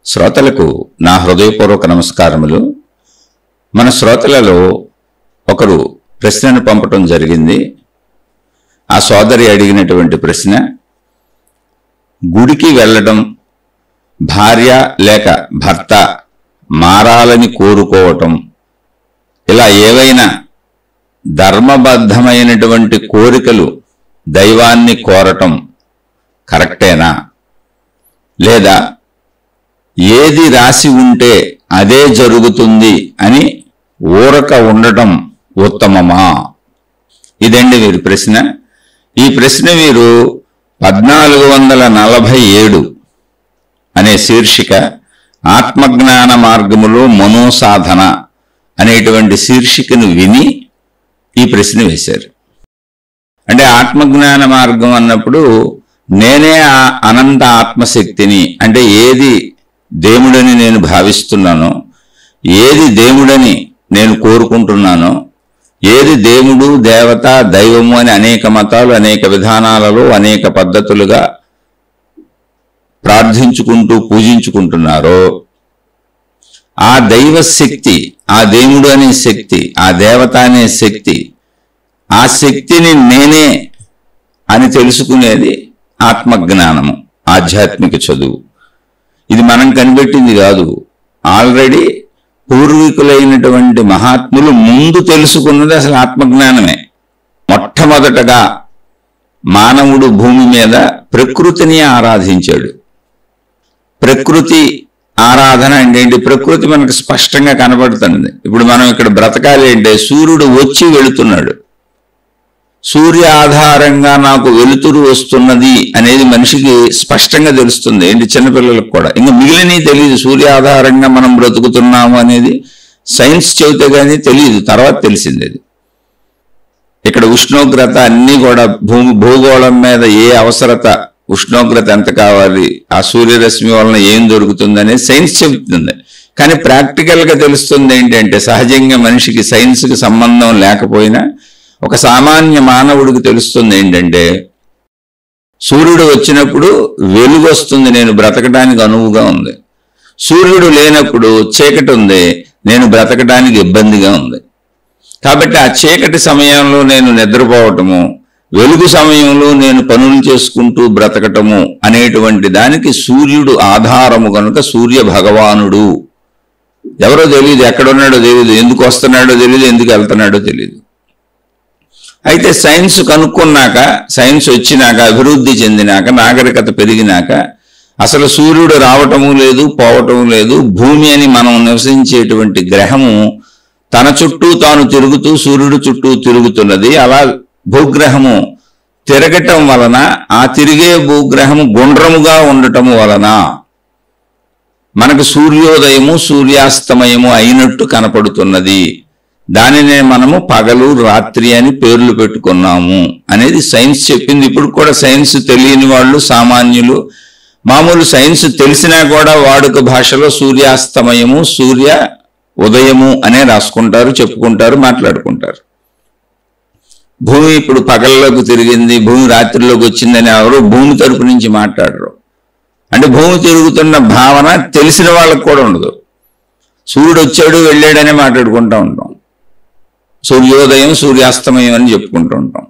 శ్రోతలకు నా హృదయపూర్వక నమస్కారములు. మన శ్రోతలలో ఒకరు ప్రశ్నను పంపటం జరిగింది. ఆ సోదరి అడిగినటువంటి ప్రశ్న, గుడికి వెళ్ళడం భార్య లేక భర్త మారాలని కోరుకోవటం, ఇలా ఏవైనా ధర్మబద్ధమైనటువంటి కోరికలు దైవాన్ని కోరటం కరెక్టేనా? లేదా ఏది రాసి ఉంటే అదే జరుగుతుంది అని ఊరక ఉండటం ఉత్తమమా? ఇదండి వీరి ప్రశ్న. ఈ ప్రశ్న వీరు 1447 అనే శీర్షిక ఆత్మజ్ఞాన మార్గములో మనోసాధన అనేటువంటి శీర్షికను విని ఈ ప్రశ్న వేశారు. అంటే ఆత్మజ్ఞాన మార్గం అన్నప్పుడు నేనే ఆ అనంత ఆత్మశక్తిని, అంటే ఏది దేవుడని నేను భావిస్తున్నానో, ఏది దేవుడని నేను కోరుకుంటున్నానో, ఏది దేవుడు దేవత దైవము అని అనేక మతాలు అనేక విధానాలలో అనేక పద్ధతులుగా ప్రార్థించుకుంటూ పూజించుకుంటున్నారో, ఆ దైవ శక్తి, ఆ దేవుడు అనే శక్తి, ఆ దేవత అనే శక్తి, ఆ శక్తిని నేనే అని తెలుసుకునేది ఆత్మజ్ఞానము, ఆధ్యాత్మిక చదువు. ఇది మనం కనిపెట్టింది కాదు. ఆల్రెడీ పూర్వీకులైనటువంటి మహాత్ములు ముందు తెలుసుకున్నది అసలు ఆత్మజ్ఞానమే. మొట్టమొదటగా మానవుడు భూమి మీద ప్రకృతిని ఆరాధించాడు. ప్రకృతి ఆరాధన అంటే ఏంటి? ప్రకృతి మనకు స్పష్టంగా కనబడుతుంది. ఇప్పుడు మనం ఇక్కడ బ్రతకాలి అంటే సూర్యుడు వచ్చి వెళుతున్నాడు. సూర్య ఆధారంగా నాకు వెలుతురు వస్తున్నది అనేది మనిషికి స్పష్టంగా తెలుస్తుంది. ఏంటి, చిన్నపిల్లలకు కూడా. ఇంకా మిగిలినవి తెలియదు. సూర్య ఆధారంగా మనం బ్రతుకుతున్నాము అనేది సైన్స్ చెబితే కానీ తెలియదు, తర్వాత తెలిసింది. అది ఇక్కడ ఉష్ణోగ్రత అన్నీ కూడా భూగోళం మీద ఏ అవసరత, ఉష్ణోగ్రత ఎంత కావాలి, ఆ సూర్యరశ్మి వలన ఏం దొరుకుతుంది అనేది సైన్స్ చెబుతుంది. కానీ ప్రాక్టికల్గా తెలుస్తుంది ఏంటంటే, సహజంగా మనిషికి సైన్స్కి సంబంధం లేకపోయినా ఒక సామాన్య మానవుడికి తెలుస్తుంది ఏంటంటే, సూర్యుడు వచ్చినప్పుడు వెలుగు వస్తుంది, నేను బ్రతకడానికి అనువుగా ఉంది. సూర్యుడు లేనప్పుడు చీకటి ఉంది, నేను బ్రతకడానికి ఇబ్బందిగా ఉంది. కాబట్టి ఆ చీకటి సమయంలో నేను నిద్రపోవటము, వెలుగు సమయంలో నేను పనులు చేసుకుంటూ బ్రతకటము అనేటువంటి దానికి సూర్యుడు ఆధారము కనుక సూర్య భగవానుడు. ఎవరో తెలియదు, ఎక్కడున్నాడో తెలియదు, ఎందుకు వస్తున్నాడో తెలియదు, ఎందుకు వెళ్తున్నాడో తెలియదు. అయితే సైన్స్ కనుక్కున్నాక, సైన్స్ వచ్చినాక, అభివృద్ధి చెందినాక, నాగరికత పెరిగినాక అసలు సూర్యుడు రావటము లేదు, పోవటము లేదు. భూమి అని మనం నివసించేటువంటి గ్రహము తన చుట్టూ తాను తిరుగుతూ సూర్యుడు చుట్టూ తిరుగుతున్నది. అలా భూగ్రహము తిరగటం వలన, ఆ తిరిగే భూగ్రహము గుండ్రముగా ఉండటము వలన మనకు సూర్యోదయము సూర్యాస్తమయము అయినట్టు కనపడుతున్నది. దానినే మనము పగలు రాత్రి అని పేర్లు పెట్టుకున్నాము అనేది సైన్స్ చెప్పింది. ఇప్పుడు కూడా సైన్స్ తెలియని వాళ్ళు, సామాన్యులు, మామూలు సైన్స్ తెలిసినా కూడా వాడుక భాషలో సూర్యాస్తమయము సూర్య ఉదయము అనే రాసుకుంటారు, చెప్పుకుంటారు, మాట్లాడుకుంటారు. భూమి ఇప్పుడు పగల్లోకి తిరిగింది, భూమి రాత్రిలోకి వచ్చిందని ఎవరు భూమి తరపు నుంచి మాట్లాడరు. అంటే భూమి తిరుగుతున్న భావన తెలిసిన వాళ్ళకు కూడా ఉండదు. సూర్యుడు వచ్చాడు వెళ్ళాడనే మాట్లాడుకుంటూ ఉంటాం. సూర్యోదయం సూర్యాస్తమయం అని చెప్పుకుంటూ ఉంటాం.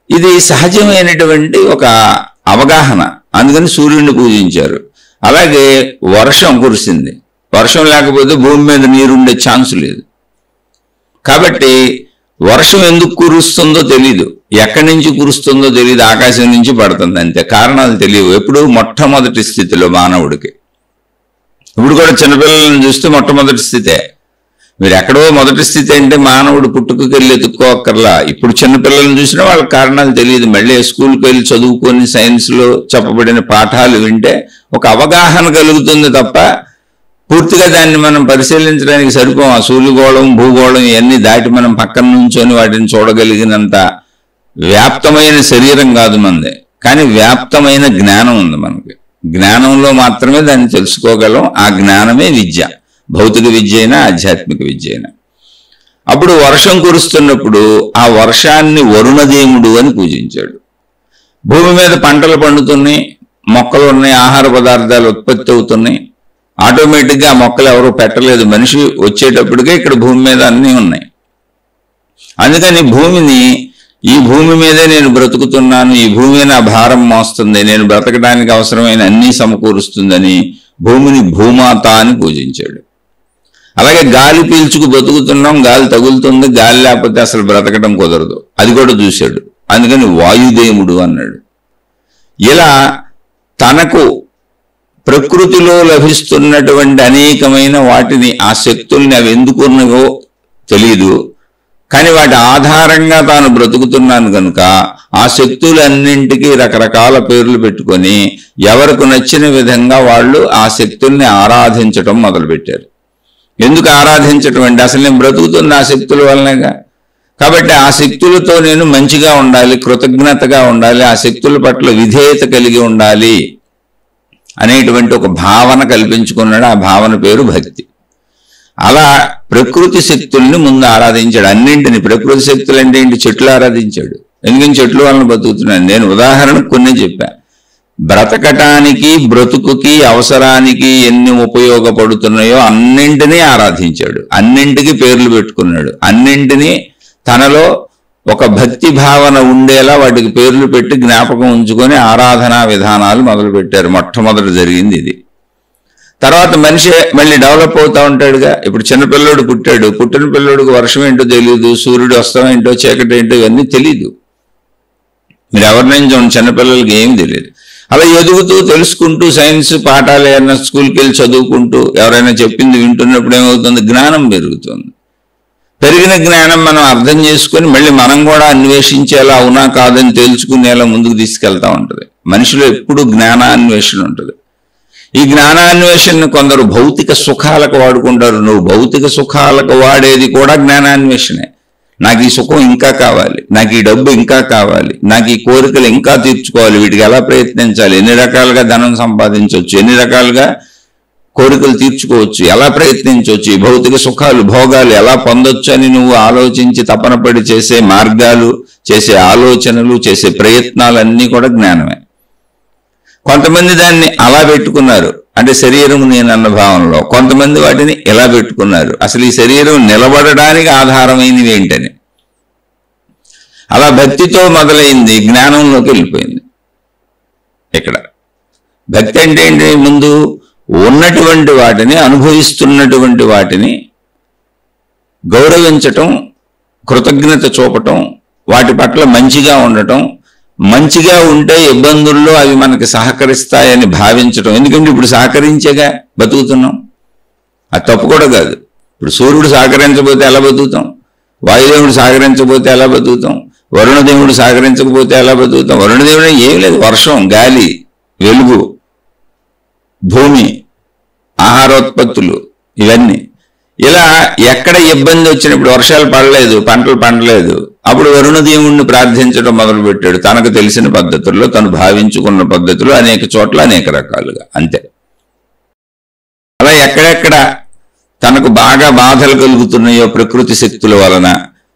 ఇది సహజమైనటువంటి ఒక అవగాహన. అందుకని సూర్యుడిని పూజించారు. అలాగే వర్షం కురిసింది. వర్షం లేకపోతే భూమి మీద నీరుండే ఛాన్స్ లేదు. కాబట్టి వర్షం ఎందుకు కురుస్తుందో తెలీదు, ఎక్కడి నుంచి కురుస్తుందో తెలియదు, ఆకాశం నుంచి పడుతుంది అంతే. కారణాలు తెలియవు. ఎప్పుడు మొట్టమొదటి స్థితిలో మానవుడికి. ఇప్పుడు కూడా చిన్నపిల్లలను చూస్తే మొట్టమొదటి స్థితే. మీరు ఎక్కడో మొదటి స్థితి అంటే మానవుడు పుట్టుకకి వెళ్ళి ఎత్తుక్కోక్కర్లా. ఇప్పుడు చిన్నపిల్లలను చూసినా వాళ్ళకి కారణాలు తెలియదు. మళ్ళీ స్కూల్కి వెళ్ళి చదువుకొని సైన్స్లో చెప్పబడిన పాఠాలు వింటే ఒక అవగాహన కలుగుతుంది తప్ప పూర్తిగా దాన్ని మనం పరిశీలించడానికి సరిపోం. ఆ సూర్యగోళం భూగోళం ఇవన్నీ దాటి మనం పక్కన నుంచొని వాటిని చూడగలిగినంత వ్యాప్తమైన శరీరం కాదు మనది. కానీ వ్యాప్తమైన జ్ఞానం ఉంది మనకి. జ్ఞానంలో మాత్రమే దాన్ని తెలుసుకోగలం. ఆ జ్ఞానమే విద్య, భౌతిక విద్య అయినా ఆధ్యాత్మిక విద్య అయినా. అప్పుడు వర్షం కురుస్తున్నప్పుడు ఆ వర్షాన్ని వరుణదేవుడు అని పూజించాడు. భూమి మీద పంటలు పండుతున్నాయి, మొక్కలు ఉన్నాయి, ఆహార పదార్థాలు ఉత్పత్తి అవుతున్నాయి. ఆటోమేటిక్గా ఆ మొక్కలు ఎవరు పెట్టలేదు, మనిషి వచ్చేటప్పటికే ఇక్కడ భూమి మీద అన్నీ ఉన్నాయి. అందుకని ఈ భూమి మీదే నేను బ్రతుకుతున్నాను, ఈ భూమి నా భారం మోస్తుంది, నేను బ్రతకడానికి అవసరమైన అన్నీ సమకూరుస్తుందని భూమిని భూమాత అని పూజించాడు. అలాగే గాలి పీల్చుకు బ్రతుకుతున్నాం, గాలి తగులుతుంది, గాలి లేకపోతే అసలు బ్రతకడం కుదరదు, అది కూడా చూశాడు. అందుకని వాయుదేవుడు అన్నాడు. ఇలా తనకు ప్రకృతిలో లభిస్తున్నటువంటి అనేకమైన వాటిని, ఆ శక్తుల్ని అవి ఎందుకున్నాయో తెలియదు, కానీ వాటి ఆధారంగా తాను బ్రతుకుతున్నాను కనుక ఆ శక్తులన్నింటికీ రకరకాల పేర్లు పెట్టుకొని ఎవరికి నచ్చిన విధంగా వాళ్ళు ఆ శక్తుల్ని ఆరాధించటం మొదలుపెట్టారు. ఎందుకు ఆరాధించటం అంటే అసలు నేను బ్రతుకుతున్న ఆ శక్తుల వల్లనేగా. కాబట్టి ఆ శక్తులతో నేను మంచిగా ఉండాలి, కృతజ్ఞతగా ఉండాలి, ఆ శక్తుల పట్ల విధేయత కలిగి ఉండాలి అనేటువంటి ఒక భావన కల్పించుకున్నాడు. ఆ భావన పేరు భక్తి. అలా ప్రకృతి శక్తుల్ని ముందు ఆరాధించాడు. అన్నింటిని ప్రకృతి శక్తులు అంటే ఏంటి? చెట్లు ఆరాధించాడు. ఎందుకని చెట్లు వలన బతుకుతున్నాను. నేను ఉదాహరణకు కొన్ని చెప్పా. బ్రతకటానికి, బ్రతుకుకి, అవసరానికి ఎన్ని ఉపయోగపడుతున్నాయో అన్నింటినీ ఆరాధించాడు. అన్నింటికి పేర్లు పెట్టుకున్నాడు. అన్నింటినీ తనలో ఒక భక్తి భావన ఉండేలా వాటికి పేర్లు పెట్టి జ్ఞాపకం ఉంచుకొని ఆరాధనా విధానాలు మొదలుపెట్టారు. మొట్టమొదటి జరిగింది ఇది. తర్వాత మనిషి మళ్ళీ డెవలప్ అవుతూ ఉంటాడుగా. ఇప్పుడు చిన్నపిల్లడు పుట్టాడు, పుట్టిన పిల్లడికి వర్షం ఏంటో తెలియదు, సూర్యుడు వస్తాం ఏంటో, చీకటి ఏంటో ఇవన్నీ తెలియదు. మీరు ఎవరినైనా చూడండి, చిన్నపిల్లలకి ఏమీ తెలియదు. అలా ఎదుగుతూ తెలుసుకుంటూ సైన్స్ పాఠాలు ఏమన్నా స్కూల్కి వెళ్ళి చదువుకుంటూ ఎవరైనా చెప్పింది వింటున్నప్పుడు ఏమవుతుంది? జ్ఞానం పెరుగుతుంది. పెరిగిన జ్ఞానం మనం అర్థం చేసుకొని మళ్ళీ మనం కూడా అన్వేషించేలా, అవునా కాదని తేల్చుకునేలా ముందుకు తీసుకెళ్తా ఉంటుంది. మనిషిలో ఎప్పుడూ జ్ఞానాన్వేషణ ఉంటుంది. ఈ జ్ఞానాన్వేషణను కొందరు భౌతిక సుఖాలకు వాడుకుంటారు. నువ్వు భౌతిక సుఖాలకు వాడేది కూడా జ్ఞానాన్వేషణే. నాకు ఈ సుఖం ఇంకా కావాలి, నాకు ఈ డబ్బు ఇంకా కావాలి, నాకు ఈ కోరికలు ఇంకా తీర్చుకోవాలి, వీటికి ఎలా ప్రయత్నించాలి, ఎన్ని రకాలుగా ధనం సంపాదించవచ్చు, ఎన్ని రకాలుగా కోరికలు తీర్చుకోవచ్చు, ఎలా ప్రయత్నించవచ్చు, ఈ భౌతిక సుఖాలు, భోగాలు ఎలా పొందొచ్చు అని నువ్వు ఆలోచించి తపన పడి చేసే మార్గాలు, చేసే ఆలోచనలు, చేసే ప్రయత్నాలన్నీ కూడా జ్ఞానమే. కొంతమంది దాన్ని అలా పెట్టుకున్నారు, అంటే శరీరం నేనన్న భావనలో. కొంతమంది వాటిని ఎలా పెట్టుకున్నారు, అసలు ఈ శరీరం నిలబడడానికి ఆధారమైనవి ఏంటని. అలా భక్తితో మొదలైంది, జ్ఞానంలోకి వెళ్ళిపోయింది. ఇక్కడ భక్తి అంటే ఏంటి? ముందు ఉన్నటువంటి వాటిని, అనుభవిస్తున్నటువంటి వాటిని గౌరవించటం, కృతజ్ఞత చూపటం, వాటి పట్ల మంచిగా ఉండటం. మంచిగా ఉంటే ఇబ్బందుల్లో అవి మనకి సహకరిస్తాయని భావించటం. ఎందుకంటే ఇప్పుడు సహకరించేగా బతుకుతున్నాం, అది తప్పు కూడా కాదు. ఇప్పుడు సూర్యుడు సహకరించకపోతే ఎలా బతుకుతాం? వాయుదేవుడు సహకరించకపోతే ఎలా బతుకుతాం? వరుణదేవుడు సహకరించకపోతే ఎలా బతుకుతాం? వరుణదేవుడు ఏం లేదు, వర్షం, గాలి, వెలుగు, భూమి, ఆహారోత్పత్తులు, ఇవన్నీ. ఇలా ఎక్కడ ఇబ్బంది వచ్చినప్పుడు వర్షాలు పడలేదు, పంటలు పండలేదు, అప్పుడు వరుణదేవుణ్ణి ప్రార్థించడం మొదలుపెట్టాడు. తనకు తెలిసిన పద్ధతుల్లో, తను భావించుకున్న పద్ధతులు అనేక చోట్ల అనేక రకాలుగా. అంతే. అలా ఎక్కడెక్కడ తనకు బాగా బాధలు కలుగుతున్నాయో ప్రకృతి శక్తుల వలన,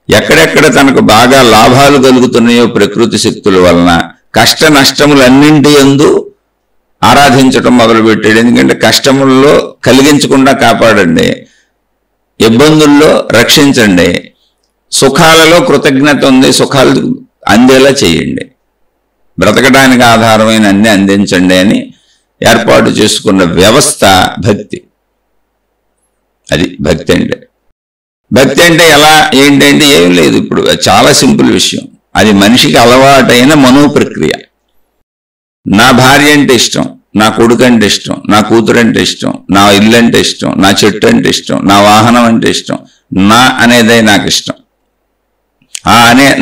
ఎక్కడెక్కడ తనకు బాగా లాభాలు కలుగుతున్నాయో ప్రకృతి శక్తుల వలన, కష్ట నష్టములన్నింటి యందు ఆరాధించటం మొదలుపెట్టాడు. ఎందుకంటే కష్టముల్లో కలిగించకుండా కాపాడండి, ఇబ్బందుల్లో రక్షించండి, సుఖాలలో కృతజ్ఞత ఉంది, సుఖాలు అందేలా చేయండి, బ్రతకడానికి ఆధారమైన అన్ని అందించండి అని ఏర్పాటు చేసుకున్న వ్యవస్థ భక్తి. అది భక్తి అంటే. భక్తి అంటే ఎలా ఏంటంటే ఏం లేదు, ఇప్పుడు చాలా సింపుల్ విషయం. అది మనిషికి అలవాటైన మనోప్రక్రియ. నా భార్య అంటే ఇష్టం, నా కొడుకు అంటే ఇష్టం, నా కూతురు అంటే ఇష్టం, నా ఇల్లు అంటే ఇష్టం, నా చెట్టు అంటే ఇష్టం, నా వాహనం అంటే ఇష్టం. నా అనేదే నాకు ఇష్టం.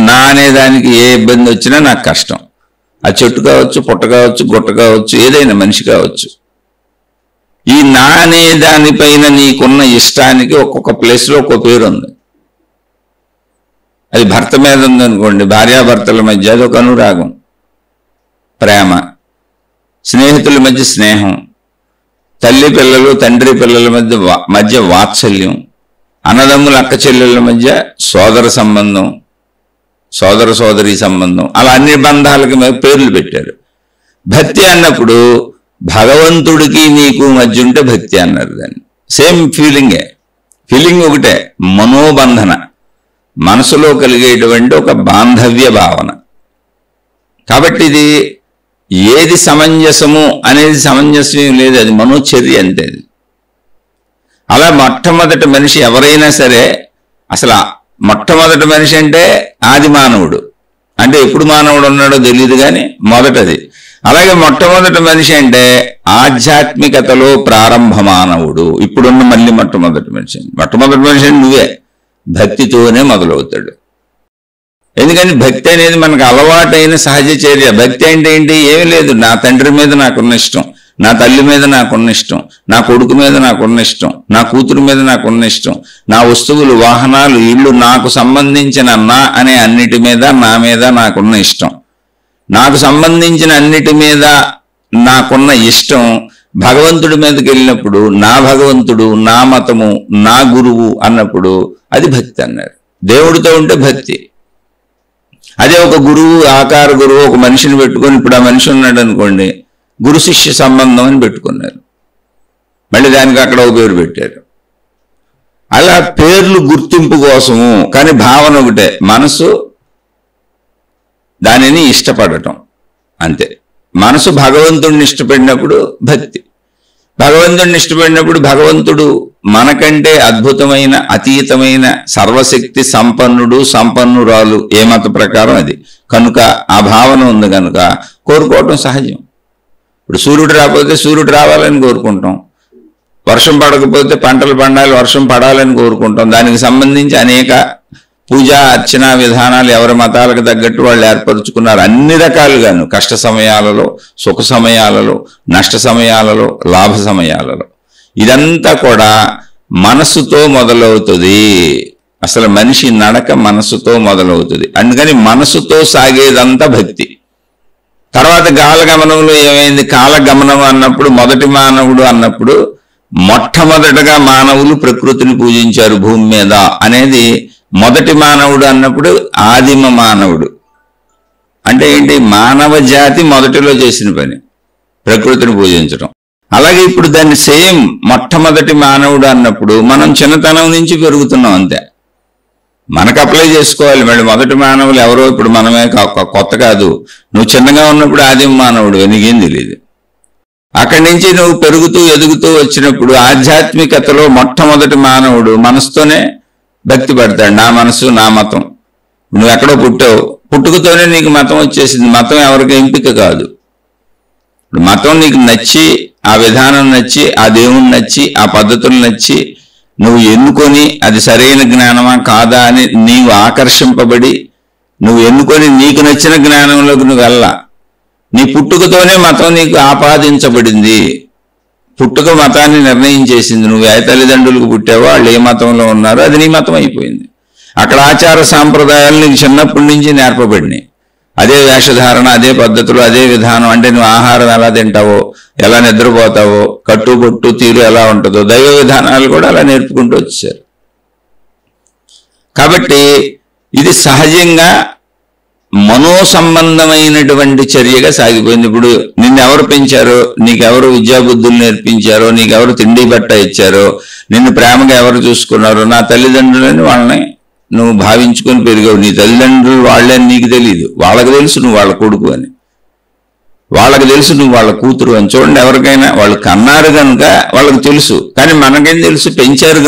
నా అనేదానికి ఏ ఇబ్బంది వచ్చినా నాకు కష్టం. ఆ చెట్టు కావచ్చు, పుట్ట కావచ్చు, గుట్ట కావచ్చు, ఏదైనా మనిషి కావచ్చు. ఈ నా అనే దానిపైన నీకున్న ఇష్టానికి ఒక్కొక్క ప్లేస్లో ఒక్కొక్క పేరు ఉంది. అది భర్త మీద ఉందనుకోండి, భార్యాభర్తల మధ్య అదొక అనురాగం, ప్రేమ. స్నేహితుల మధ్య స్నేహం, తల్లి పిల్లలు తండ్రి పిల్లల మధ్య వాత్సల్యం, అన్నదమ్ముల అక్క చెల్లెళ్ళ మధ్య సోదర సంబంధం, సోదర సోదరి సంబంధం. అలా అన్ని బంధాలకి పేర్లు పెట్టారు. భక్తి అన్నప్పుడు భగవంతుడికి నీకు మధ్య ఉంటే భక్తి అన్నారు దాన్ని. సేమ్ ఫీలింగ్ ఒకటే, మనోబంధన, మనసులో కలిగేటువంటి ఒక బాంధవ్య భావన. కాబట్టి ఇది ఏది సమంజసము అనేది సమంజసం లేదు, అది మనోచర్య అంతే. అలా మొట్టమొదటి మనిషి ఎవరైనా సరే, అసలు మొట్టమొదటి మనిషి అంటే ఆది మానవుడు, అంటే ఎప్పుడు మానవుడు ఉన్నాడో తెలియదు కానీ మొదటది. అలాగే మొట్టమొదటి మనిషి అంటే ఆధ్యాత్మికతలో ప్రారంభ మానవుడు. ఇప్పుడున్న మళ్ళీ మొట్టమొదటి మనిషి అంటే నువ్వే. భక్తితోనే మొదలవుతాడు. ఎందుకని భక్తి అనేది మనకు అలవాటైన సహజ చర్య. భక్తి అంటే ఏంటి? ఏమీ లేదు, నా తండ్రి మీద నాకున్న ఇష్టం, నా తల్లి మీద నాకున్న ఇష్టం, నా కొడుకు మీద నాకున్న ఇష్టం, నా కూతురు మీద నాకున్న ఇష్టం, నా వస్తువులు, వాహనాలు, ఇళ్ళు, నాకు సంబంధించిన నా అనే అన్నిటి మీద, నా మీద నాకున్న ఇష్టం. నాకు సంబంధించిన అన్నిటి మీద నాకున్న ఇష్టం భగవంతుడి మీదకి వెళ్ళినప్పుడు, నా భగవంతుడు, నా మతము, నా గురువు అన్నప్పుడు అది భక్తి అన్నారు. దేవుడితో ఉంటే భక్తి. అదే ఒక గురువు, ఆకార గురువు, ఒక మనిషిని పెట్టుకొని, ఇప్పుడు ఆ మనిషి ఉన్నాడు అనుకోండి, గురు శిష్య సంబంధం అని పెట్టుకున్నారు. మళ్ళీ దానికి అక్కడ ఒక పేరు పెట్టారు. అలా పేర్లు గుర్తింపు కోసము, కానీ భావన ఒకటే, మనసు దానిని ఇష్టపడటం అంతే. మనసు భగవంతుడిని ఇష్టపడినప్పుడు భక్తి. భగవంతుడిని ఇష్టపడినప్పుడు భగవంతుడు మనకంటే అద్భుతమైన, అతీతమైన, సర్వశక్తి సంపన్నుడు, సంపన్నురాలు, ఏ మత ప్రకారం అది. కనుక ఆ భావన ఉంది కనుక కోరుకోవటం సహజం. ఇప్పుడు సూర్యుడు రాకపోతే సూర్యుడు రావాలని కోరుకుంటాం, వర్షం పడకపోతే పంటలు పండాలి, వర్షం పడాలని కోరుకుంటాం. దానికి సంబంధించి అనేక పూజా అర్చనా విధానాలు ఎవరి మతాలకు తగ్గట్టు వాళ్ళు ఏర్పరుచుకున్నారు. అన్ని రకాలుగాను, కష్ట సమయాలలో, సుఖ సమయాలలో, నష్ట సమయాలలో, లాభ సమయాలలో. ఇదంతా కూడా మనసుతో మొదలవుతుంది. అసలు మనిషి నడక మనసుతో మొదలవుతుంది. అందుకని మనసుతో సాగేదంతా భక్తి. తర్వాత కాలగమనంలో ఏమైంది? కాలగమనం అన్నప్పుడు, మొదటి మానవుడు అన్నప్పుడు మొట్టమొదటగా మానవులు ప్రకృతిని పూజించారు భూమి మీద అనేది మొదటి మానవుడు అన్నప్పుడు. ఆదిమ మానవుడు అంటే ఏంటి? మానవ జాతి మొదటిలో చేసిన పని ప్రకృతిని పూజించడం. అలాగే ఇప్పుడు దాన్ని సేమ్ మొట్టమొదటి మానవుడు అన్నప్పుడు మనం చిన్నతనం నుంచి పెరుగుతున్నాం అంతే. మనకు అప్లై చేసుకోవాలి. మళ్ళీ మొదటి మానవులు ఎవరో ఇప్పుడు మనమే, కొత్త కాదు. నువ్వు చిన్నగా ఉన్నప్పుడు ఆదిమ మానవుడు, నీకేం తెలియదు. అక్కడి నుంచి నువ్వు పెరుగుతూ ఎదుగుతూ వచ్చినప్పుడు ఆధ్యాత్మికతలో మొట్టమొదటి మానవుడు మనసుతోనే భక్తి పడతాడు. నా మనసు, నా మతం. నువ్వు ఎక్కడో పుట్టావు, పుట్టుకతోనే నీకు మతం వచ్చేసింది. మతం ఎవరికి ఎంపిక కాదు. మతం నీకు నచ్చి, ఆ విధానం నచ్చి, ఆ దేవుని నచ్చి, ఆ పద్ధతులు నచ్చి నువ్వు ఎన్నుకొని, అది సరైన జ్ఞానమా కాదా అని నీవు ఆకర్షింపబడి నువ్వు ఎన్నుకొని నీకు నచ్చిన జ్ఞానంలోకి నువ్వు వెళ్ళా. నీ పుట్టుకతోనే మతం నీకు ఆపాదించబడింది. పుట్టుక మతాన్ని నిర్ణయించేసింది. నువ్వు ఏ తల్లిదండ్రులకు పుట్టావో వాళ్ళు ఏ మతంలో ఉన్నారో అది నీ మతం అయిపోయింది. అక్కడ ఆచార సాంప్రదాయాలు నీకు చిన్నప్పటి నుంచి నేర్పబడినాయి. అదే వేషధారణ, అదే పద్ధతులు, అదే విధానం. అంటే నువ్వు ఆహారం ఎలా తింటావో, ఎలా నిద్రపోతావో, కట్టుబొట్టు తీరు ఎలా ఉంటుందో, దైవ విధానాలు కూడా అలా నేర్పుకుంటూ వచ్చారు. కాబట్టి ఇది సహజంగా మనోసంబంధమైనటువంటి చర్యగా సాగిపోయింది. ఇప్పుడు నిన్నెవరు పెంచారో, నీకెవరు విద్యాబుద్ధులు నేర్పించారో, నీకెవరు తిండి బట్ట ఇచ్చారో, నిన్ను ప్రేమగా ఎవరు చూసుకున్నారో, నా తల్లిదండ్రులని వాళ్ళని నువ్వు భావించుకొని పెరిగావు. నీ తల్లిదండ్రులు వాళ్ళే నీకు తెలియదు. వాళ్ళకి తెలుసు నువ్వు వాళ్ళ కొడుకు అని, వాళ్ళకి తెలుసు నువ్వు వాళ్ళ కూతురు అని. చూడండి, ఎవరికైనా వాళ్ళు కన్నారు కనుక వాళ్ళకి తెలుసు, కానీ మనకేం తెలుసు? పెంచారు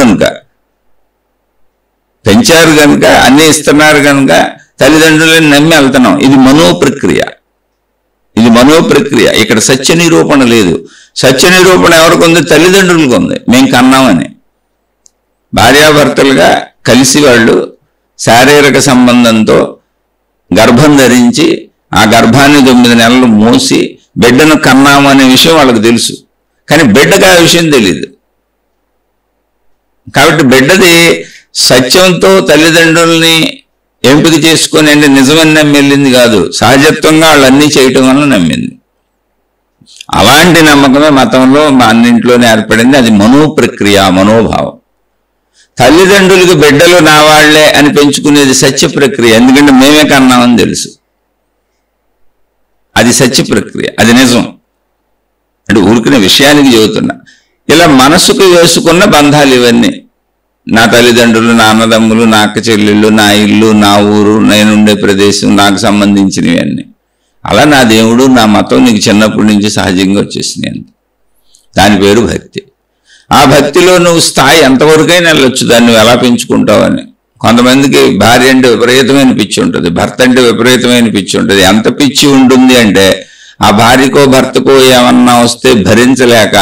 కనుక అన్నీ ఇస్తున్నారు కనుక తల్లిదండ్రులని నమ్మి వెళ్తున్నాం. ఇది మనోప్రక్రియ. ఇక్కడ సత్య నిరూపణ లేదు. సత్య నిరూపణ ఎవరికి ఉంది? తల్లిదండ్రులకు ఉంది. మేము కన్నామని. భార్యాభర్తలుగా కలిసి వాళ్ళు శారీరక సంబంధంతో గర్భం ధరించి ఆ గర్భాన్ని 9 నెలలు మోసి బిడ్డను కన్నాము అనే విషయం వాళ్ళకి తెలుసు, కానీ బిడ్డకు ఆ విషయం తెలియదు. కాబట్టి బిడ్డది సత్యంతో తల్లిదండ్రుల్ని ఎంపిక చేసుకొని అంటే నిజమని నమ్మి వెళ్ళింది కాదు, సహజత్వంగా వాళ్ళు అన్నీ చేయటం వల్ల నమ్మింది. అలాంటి నమ్మకమే మతంలో అన్నింట్లోనే ఏర్పడింది. అది మనోప్రక్రియ, మనోభావం. తల్లిదండ్రులకు బిడ్డలు నా వాళ్లే అని పెంచుకునేది సత్య ప్రక్రియ. ఎందుకంటే మేమే కన్నామని తెలుసు. అది సత్య ప్రక్రియ, అది నిజం. అంటే ఊరికిన విషయానికి చెబుతున్నా. ఇలా మనసుకు వేసుకున్న బంధాలు ఇవన్నీ. నా తల్లిదండ్రులు, నా అన్నదమ్ములు, నా అక్క చెల్లెళ్ళు, నా ఇల్లు, నా ఊరు, నేనుండే ప్రదేశం, నాకు సంబంధించినవి అన్నీ. అలా నా దేవుడు, నా మతం నీకు చిన్నప్పటి నుంచి సహజంగా వచ్చేసినాయి అంతే. దాని పేరు భక్తి. ఆ భక్తిలో నువ్వు స్థాయి ఎంతవరకైనా వెళ్ళొచ్చు, దాన్ని నువ్వు ఎలా పెంచుకుంటావని. కొంతమందికి భార్య అంటే విపరీతమైన పిచ్చి ఉంటుంది, భర్త అంటే విపరీతమైన పిచ్చి ఉంటుంది. ఎంత పిచ్చి ఉంటుంది అంటే ఆ భార్యకో భర్తకో ఏమన్నా వస్తే భరించలేక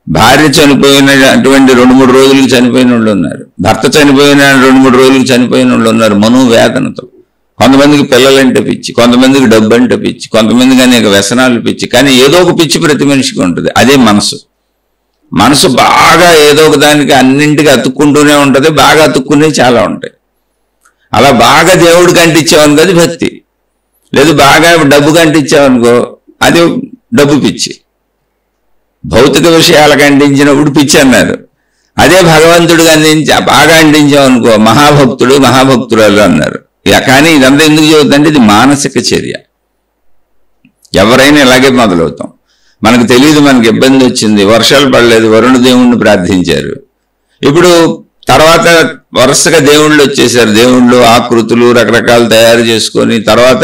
భార్య చనిపోయిన అటువంటి 2-3 రోజులకి చనిపోయిన వాళ్ళు ఉన్నారు, భర్త చనిపోయిన 2-3 రోజులకి చనిపోయిన వాళ్ళు ఉన్నారు మనోవేదనతో. కొంతమందికి పిల్లలంటే పిచ్చి, కొంతమందికి డబ్బు అంటే పిచ్చి, కొంతమందికి అనేక వ్యసనాలు పిచ్చి. కానీ ఏదో ఒక పిచ్చి ప్రతి మనిషికి ఉంటుంది. అదే మనసు. మనసు బాగా ఏదో ఒక దానికి అన్నింటికి అతుక్కుంటూనే ఉంటుంది, బాగా అతుక్కునే చాలా ఉంటాయి. అలా బాగా దేవుడికి అంటించావనుకో అది భక్తి, లేదు బాగా డబ్బు కంటించావనుకో అది డబ్బు పిచ్చి. భౌతిక విషయాలకు అంటించినప్పుడు పిచ్చి అన్నారు. అదే భగవంతుడికి అందించి బాగా అంటించామనుకో మహాభక్తుడు, మహాభక్తురాలు అన్నారు. కానీ ఇదంతా ఎందుకు చెబుతుందంటే ఇది మానసిక చర్య. ఎవరైనా ఇలాగే మొదలవుతాం. మనకు తెలియదు, మనకి ఇబ్బంది వచ్చింది, వర్షాలు పడలేదు, వరుణ దేవుణ్ణి ప్రార్థించారు. ఇప్పుడు తర్వాత వరుసగా దేవుళ్ళు వచ్చేసారు. దేవుళ్ళు ఆకృతులు రకరకాలు తయారు చేసుకొని తర్వాత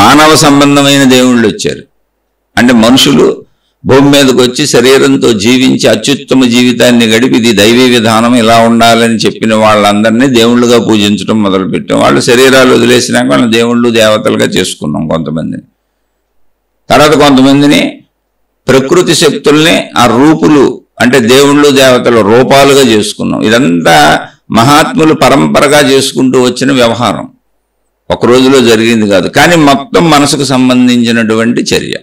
మానవ సంబంధమైన దేవుళ్ళు వచ్చారు. అంటే మనుషులు భూమి మీదకి వచ్చి శరీరంతో జీవించి అత్యుత్తమ జీవితాన్ని గడిపి ఇది దైవీ విధానం ఇలా ఉండాలని చెప్పిన వాళ్ళందరినీ దేవుళ్ళుగా పూజించడం మొదలుపెట్టాం. వాళ్ళు శరీరాలు వదిలేసినాక వాళ్ళని దేవుళ్ళు దేవతలుగా చేసుకున్నాం కొంతమందిని. తర్వాత కొంతమందిని ప్రకృతి శక్తుల్ని ఆ రూపులు అంటే దేవుళ్ళు దేవతల రూపాలుగా చేసుకున్నాం. ఇదంతా మహాత్ములు పరంపరగా చేసుకుంటూ వచ్చిన వ్యవహారం, ఒక రోజులో జరిగింది కాదు. కానీ మొత్తం మనసుకు సంబంధించినటువంటి చర్య.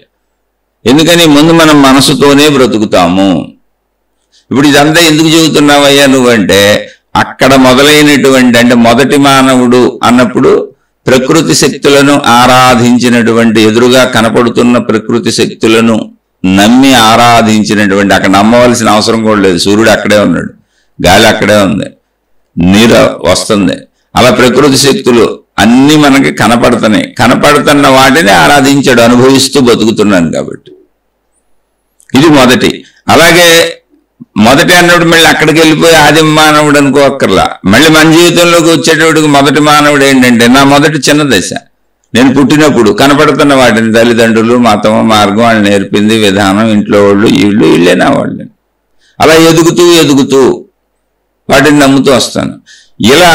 ఎందుకని ముందు మనం మనసుతోనే బ్రతుకుతాము. ఇప్పుడు ఇదంతా ఎందుకు చెబుతున్నావయ్యా నువ్వంటే అక్కడ మొదలైనటువంటి అంటే మొదటి మానవుడు అన్నప్పుడు ప్రకృతి శక్తులను ఆరాధించినటువంటి, ఎదురుగా కనపడుతున్న ప్రకృతి శక్తులను నమ్మి ఆరాధించినటువంటి, అక్కడ నమ్మవలసిన అవసరం కూడా లేదు, సూర్యుడు అక్కడే ఉన్నాడు, గాలి అక్కడే ఉంది, నీరు వస్తుంది. అలా ప్రకృతి శక్తులు అన్నీ మనకి కనపడుతున్నాయి. కనపడుతున్న వాటిని ఆరాధించాడు, అనుభవిస్తూ బతుకుతున్నాను కాబట్టి. ఇది మొదటి. అలాగే మొదటి అన్నప్పుడు మళ్ళీ అక్కడికి వెళ్ళిపోయి ఆదిమ మానవుడు అనుకోక్కర్లా. మళ్ళీ మన జీవితంలోకి వచ్చేటప్పటికి మొదటి మానవుడు ఏంటంటే నా మొదటి చిన్న దశ. నేను పుట్టినప్పుడు కనపడుతున్న వాటిని తల్లిదండ్రులు, మతం, మార్గం, వాళ్ళు నేర్పింది విధానం, ఇంట్లో వాళ్ళు, వీళ్ళే నా వాళ్ళు. అలా ఎదుగుతూ వాటిని నమ్ముతూ వస్తాను. ఇలా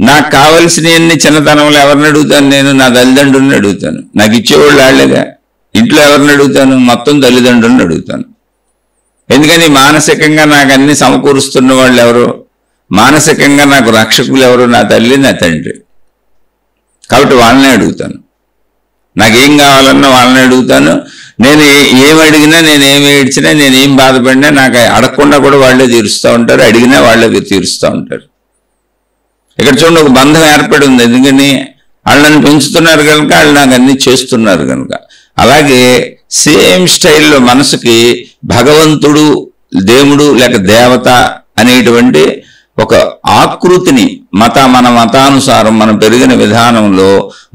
నాకు కావలసినవన్నీ చిన్నతనంలో ఎవరిని అడుగుతాను? నేను నా తల్లిదండ్రులను అడుగుతాను. నాకు ఇచ్చేవాళ్ళు వాళ్ళేగా. ఇంట్లో ఎవరిని అడుగుతాను? మొత్తం తల్లిదండ్రులను అడుగుతాను. ఎందుకని మానసికంగా నాకు అన్ని సమకూరుస్తున్న వాళ్ళు ఎవరు, మానసికంగా నాకు రక్షకులు ఎవరు? నా తల్లి, నా తండ్రి. కాబట్టి వాళ్ళనే అడుగుతాను. నాకేం కావాలన్నా వాళ్ళని అడుగుతాను. నేను ఏమి అడిగినా, నేను ఏమి ఏడ్చినా, నేను ఏం బాధపడినా నాకు అడగకుండా కూడా వాళ్ళే తీరుస్తూ ఉంటారు, అడిగినా వాళ్ళే తీరుస్తూ ఉంటారు. ఇక్కడ చూడండి, ఒక బంధం ఏర్పడి ఉంది. ఎందుకని వాళ్ళని పెంచుతున్నారు కనుక, వాళ్ళు నాకు అన్ని చేస్తున్నారు కనుక. అలాగే సేమ్ స్టైల్లో మనసుకి భగవంతుడు, దేవుడు లేక దేవత అనేటువంటి ఒక ఆకృతిని మన మతానుసారం మనం పెరిగిన విధానంలో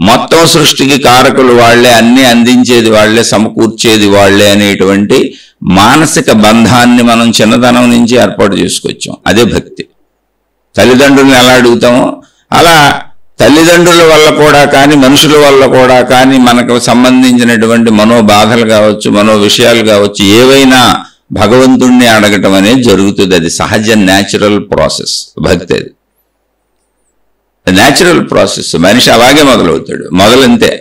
మొత్తం సృష్టికి కారకులు వాళ్లే, అన్ని అందించేది వాళ్లే, సమకూర్చేది వాళ్లే అనేటువంటి మానసిక బంధాన్ని మనం చిన్నతనం నుంచి ఏర్పాటు చేసుకొచ్చాం. అదే భక్తి. తల్లిదండ్రులను ఎలా అడుగుతామో అలా తల్లిదండ్రుల వల్ల కూడా కానీ, మనుషుల వల్ల కూడా కానీ మనకు సంబంధించినటువంటి మనోబాధలు కావచ్చు, మనో విషయాలు కావచ్చు, ఏవైనా భగవంతుణ్ణి అడగటం అనేది జరుగుతుంది. అది సహజ న్యాచురల్ ప్రాసెస్ భక్తి. అది న్యాచురల్ ప్రాసెస్. మనిషి అలాగే మొదలవుతాడు. మొదలంతే.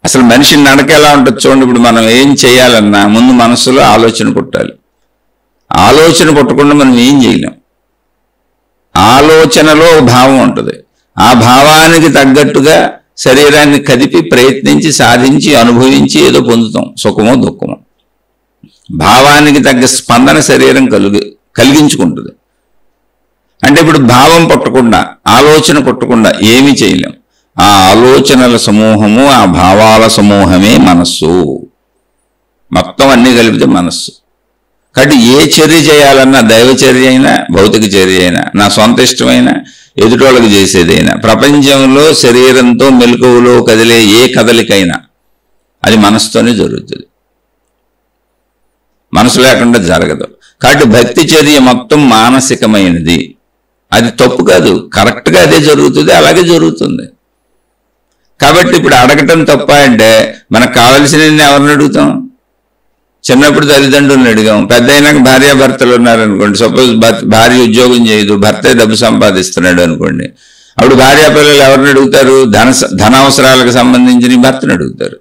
అసలు మనిషి నడక ఎలా ఉంటుంది చూడండి. ఇప్పుడు మనం ఏం చేయాలన్నా ముందు మనసులో ఆలోచన పుట్టాలి. ఆలోచన పుట్టకుండా మనం ఏం చేయలేం. ఆలోచనలో భావం ఉంటుంది. ఆ భావానికి తగ్గట్టుగా శరీరాన్ని కదిపి ప్రయత్నించి సాధించి అనుభవించి ఏదో పొందుతాం, సుఖమో దుఃఖమో. భావానికి తగ్గ స్పందన శరీరం కలిగించుకుంటుంది. అంటే ఇప్పుడు భావం పుట్టకుండా, ఆలోచన పుట్టకుండా ఏమీ చేయలేం. ఆ ఆలోచనల సమూహము, ఆ భావాల సమూహమే మనస్సు. మొత్తం అన్నీ కలిపితే మనస్సు. కాబట్టి ఏ చర్య చేయాలన్నా, దైవ చర్య అయినా, భౌతిక చర్య అయినా, నా సొంత ఇష్టమైనా, ఎదుటోళ్ళకి చేసేదైనా, ప్రపంచంలో శరీరంతో మెలకువలో కదిలే ఏ కదలికైనా అది మనసుతోనే జరుగుతుంది. మనసు లేకుండా జరగదు. కాబట్టి భక్తి చర్య మొత్తం మానసికమైనది. అది తప్పు కాదు, కరెక్ట్గా అదే జరుగుతుంది, అలాగే జరుగుతుంది. కాబట్టి ఇప్పుడు అడగటం తప్ప అంటే మనకు కావలసినవి ఎవరిని అడుగుతాం? చిన్నప్పుడు తల్లిదండ్రులను అడిగాం, పెద్ద అయినాక భార్యాభర్తలు ఉన్నారనుకోండి. సపోజ్ భార్య ఉద్యోగం చేయదు, భర్తే డబ్బు సంపాదిస్తున్నాడు అనుకోండి. అప్పుడు భార్యా పిల్లలు ఎవరిని అడుగుతారు? ధన అవసరాలకు సంబంధించిన భర్తను అడుగుతారు.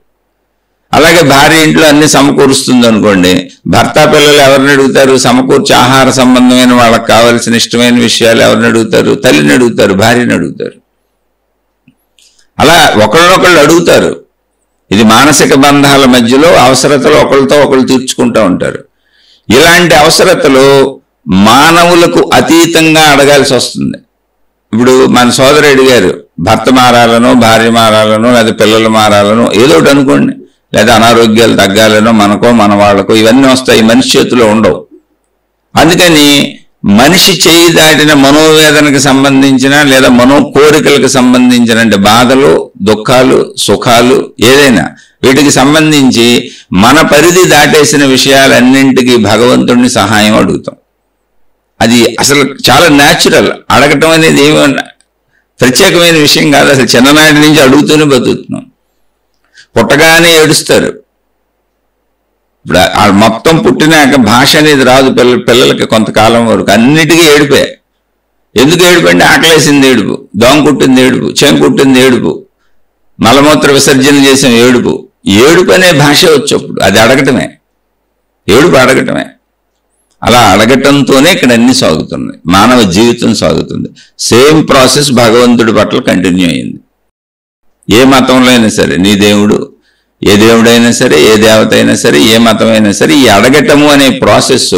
అలాగే భార్య ఇంట్లో అన్ని సమకూరుస్తుంది అనుకోండి, భర్త పిల్లలు ఎవరిని అడుగుతారు? సమకూర్చి ఆహార సంబంధమైన వాళ్ళకి కావాల్సిన ఇష్టమైన విషయాలు ఎవరిని అడుగుతారు? తల్లిని అడుగుతారు, భార్యని అడుగుతారు. అలా ఒకళ్ళనొకళ్ళు అడుగుతారు. ఇది మానసిక బంధాల మధ్యలో అవసరతలు ఒకళ్ళతో ఒకళ్ళు తీర్చుకుంటూ ఉంటారు. ఇలాంటి అవసరతలు మానవులకు అతీతంగా అడగాల్సి వస్తుంది. ఇప్పుడు మన సోదరు అడిగారు, భర్త మారాలనో, భార్య మారాలనో, లేదా పిల్లలు మారాలనో, ఏదో ఒకటి అనుకోండి, లేదా అనారోగ్యాలు తగ్గాలనో మనకో మన వాళ్ళకో, ఇవన్నీ వస్తాయి, మనిషి చేతిలో ఉండవు. అందుకని మనిషి చేయి దాటిన మనోవేదనకు సంబంధించిన లేదా మనో కోరికలకు సంబంధించిన అంటే బాధలు, దుఃఖాలు, సుఖాలు ఏదైనా వీటికి సంబంధించి మన పరిధి దాటేసిన విషయాలన్నింటికీ భగవంతుడిని సహాయం అడుగుతాం. అది అసలు చాలా న్యాచురల్. అడగటం అనేది ఏమన్నా ప్రత్యేకమైన విషయం కాదు, అసలు చిన్ననాటి నుంచి అడుగుతూనే బతుకుతున్నాం. పుట్టగానే ఏడుస్తారు. ఇప్పుడు మొత్తం పుట్టినాక భాష అనేది రాదు పిల్లలకి కొంతకాలం వరకు, అన్నిటికీ ఏడిపే. ఎందుకు ఏడుపండి? ఆకలేసింది ఏడుపు, దోమ కుట్టింది ఏడుపు, చేను కుట్టింది ఏడుపు, మలమూత్ర విసర్జన చేసిన ఏడుపు. ఏడుపు అనే భాష వచ్చేప్పుడు అది అడగటమే, ఏడుపు అడగటమే. అలా అడగటంతోనే ఇక్కడ అన్ని సాగుతున్నాయి, మానవ జీవితం సాగుతుంది. సేమ్ ప్రాసెస్ భగవంతుడి పట్ల కంటిన్యూ అయింది. ఏ మతంలో అయినా సరే, నీ దేవుడు ఏ దేవుడైనా సరే, ఏ దేవత అయినా సరే, ఏ మతమైనా సరే, ఈ అడగటము అనే ప్రాసెస్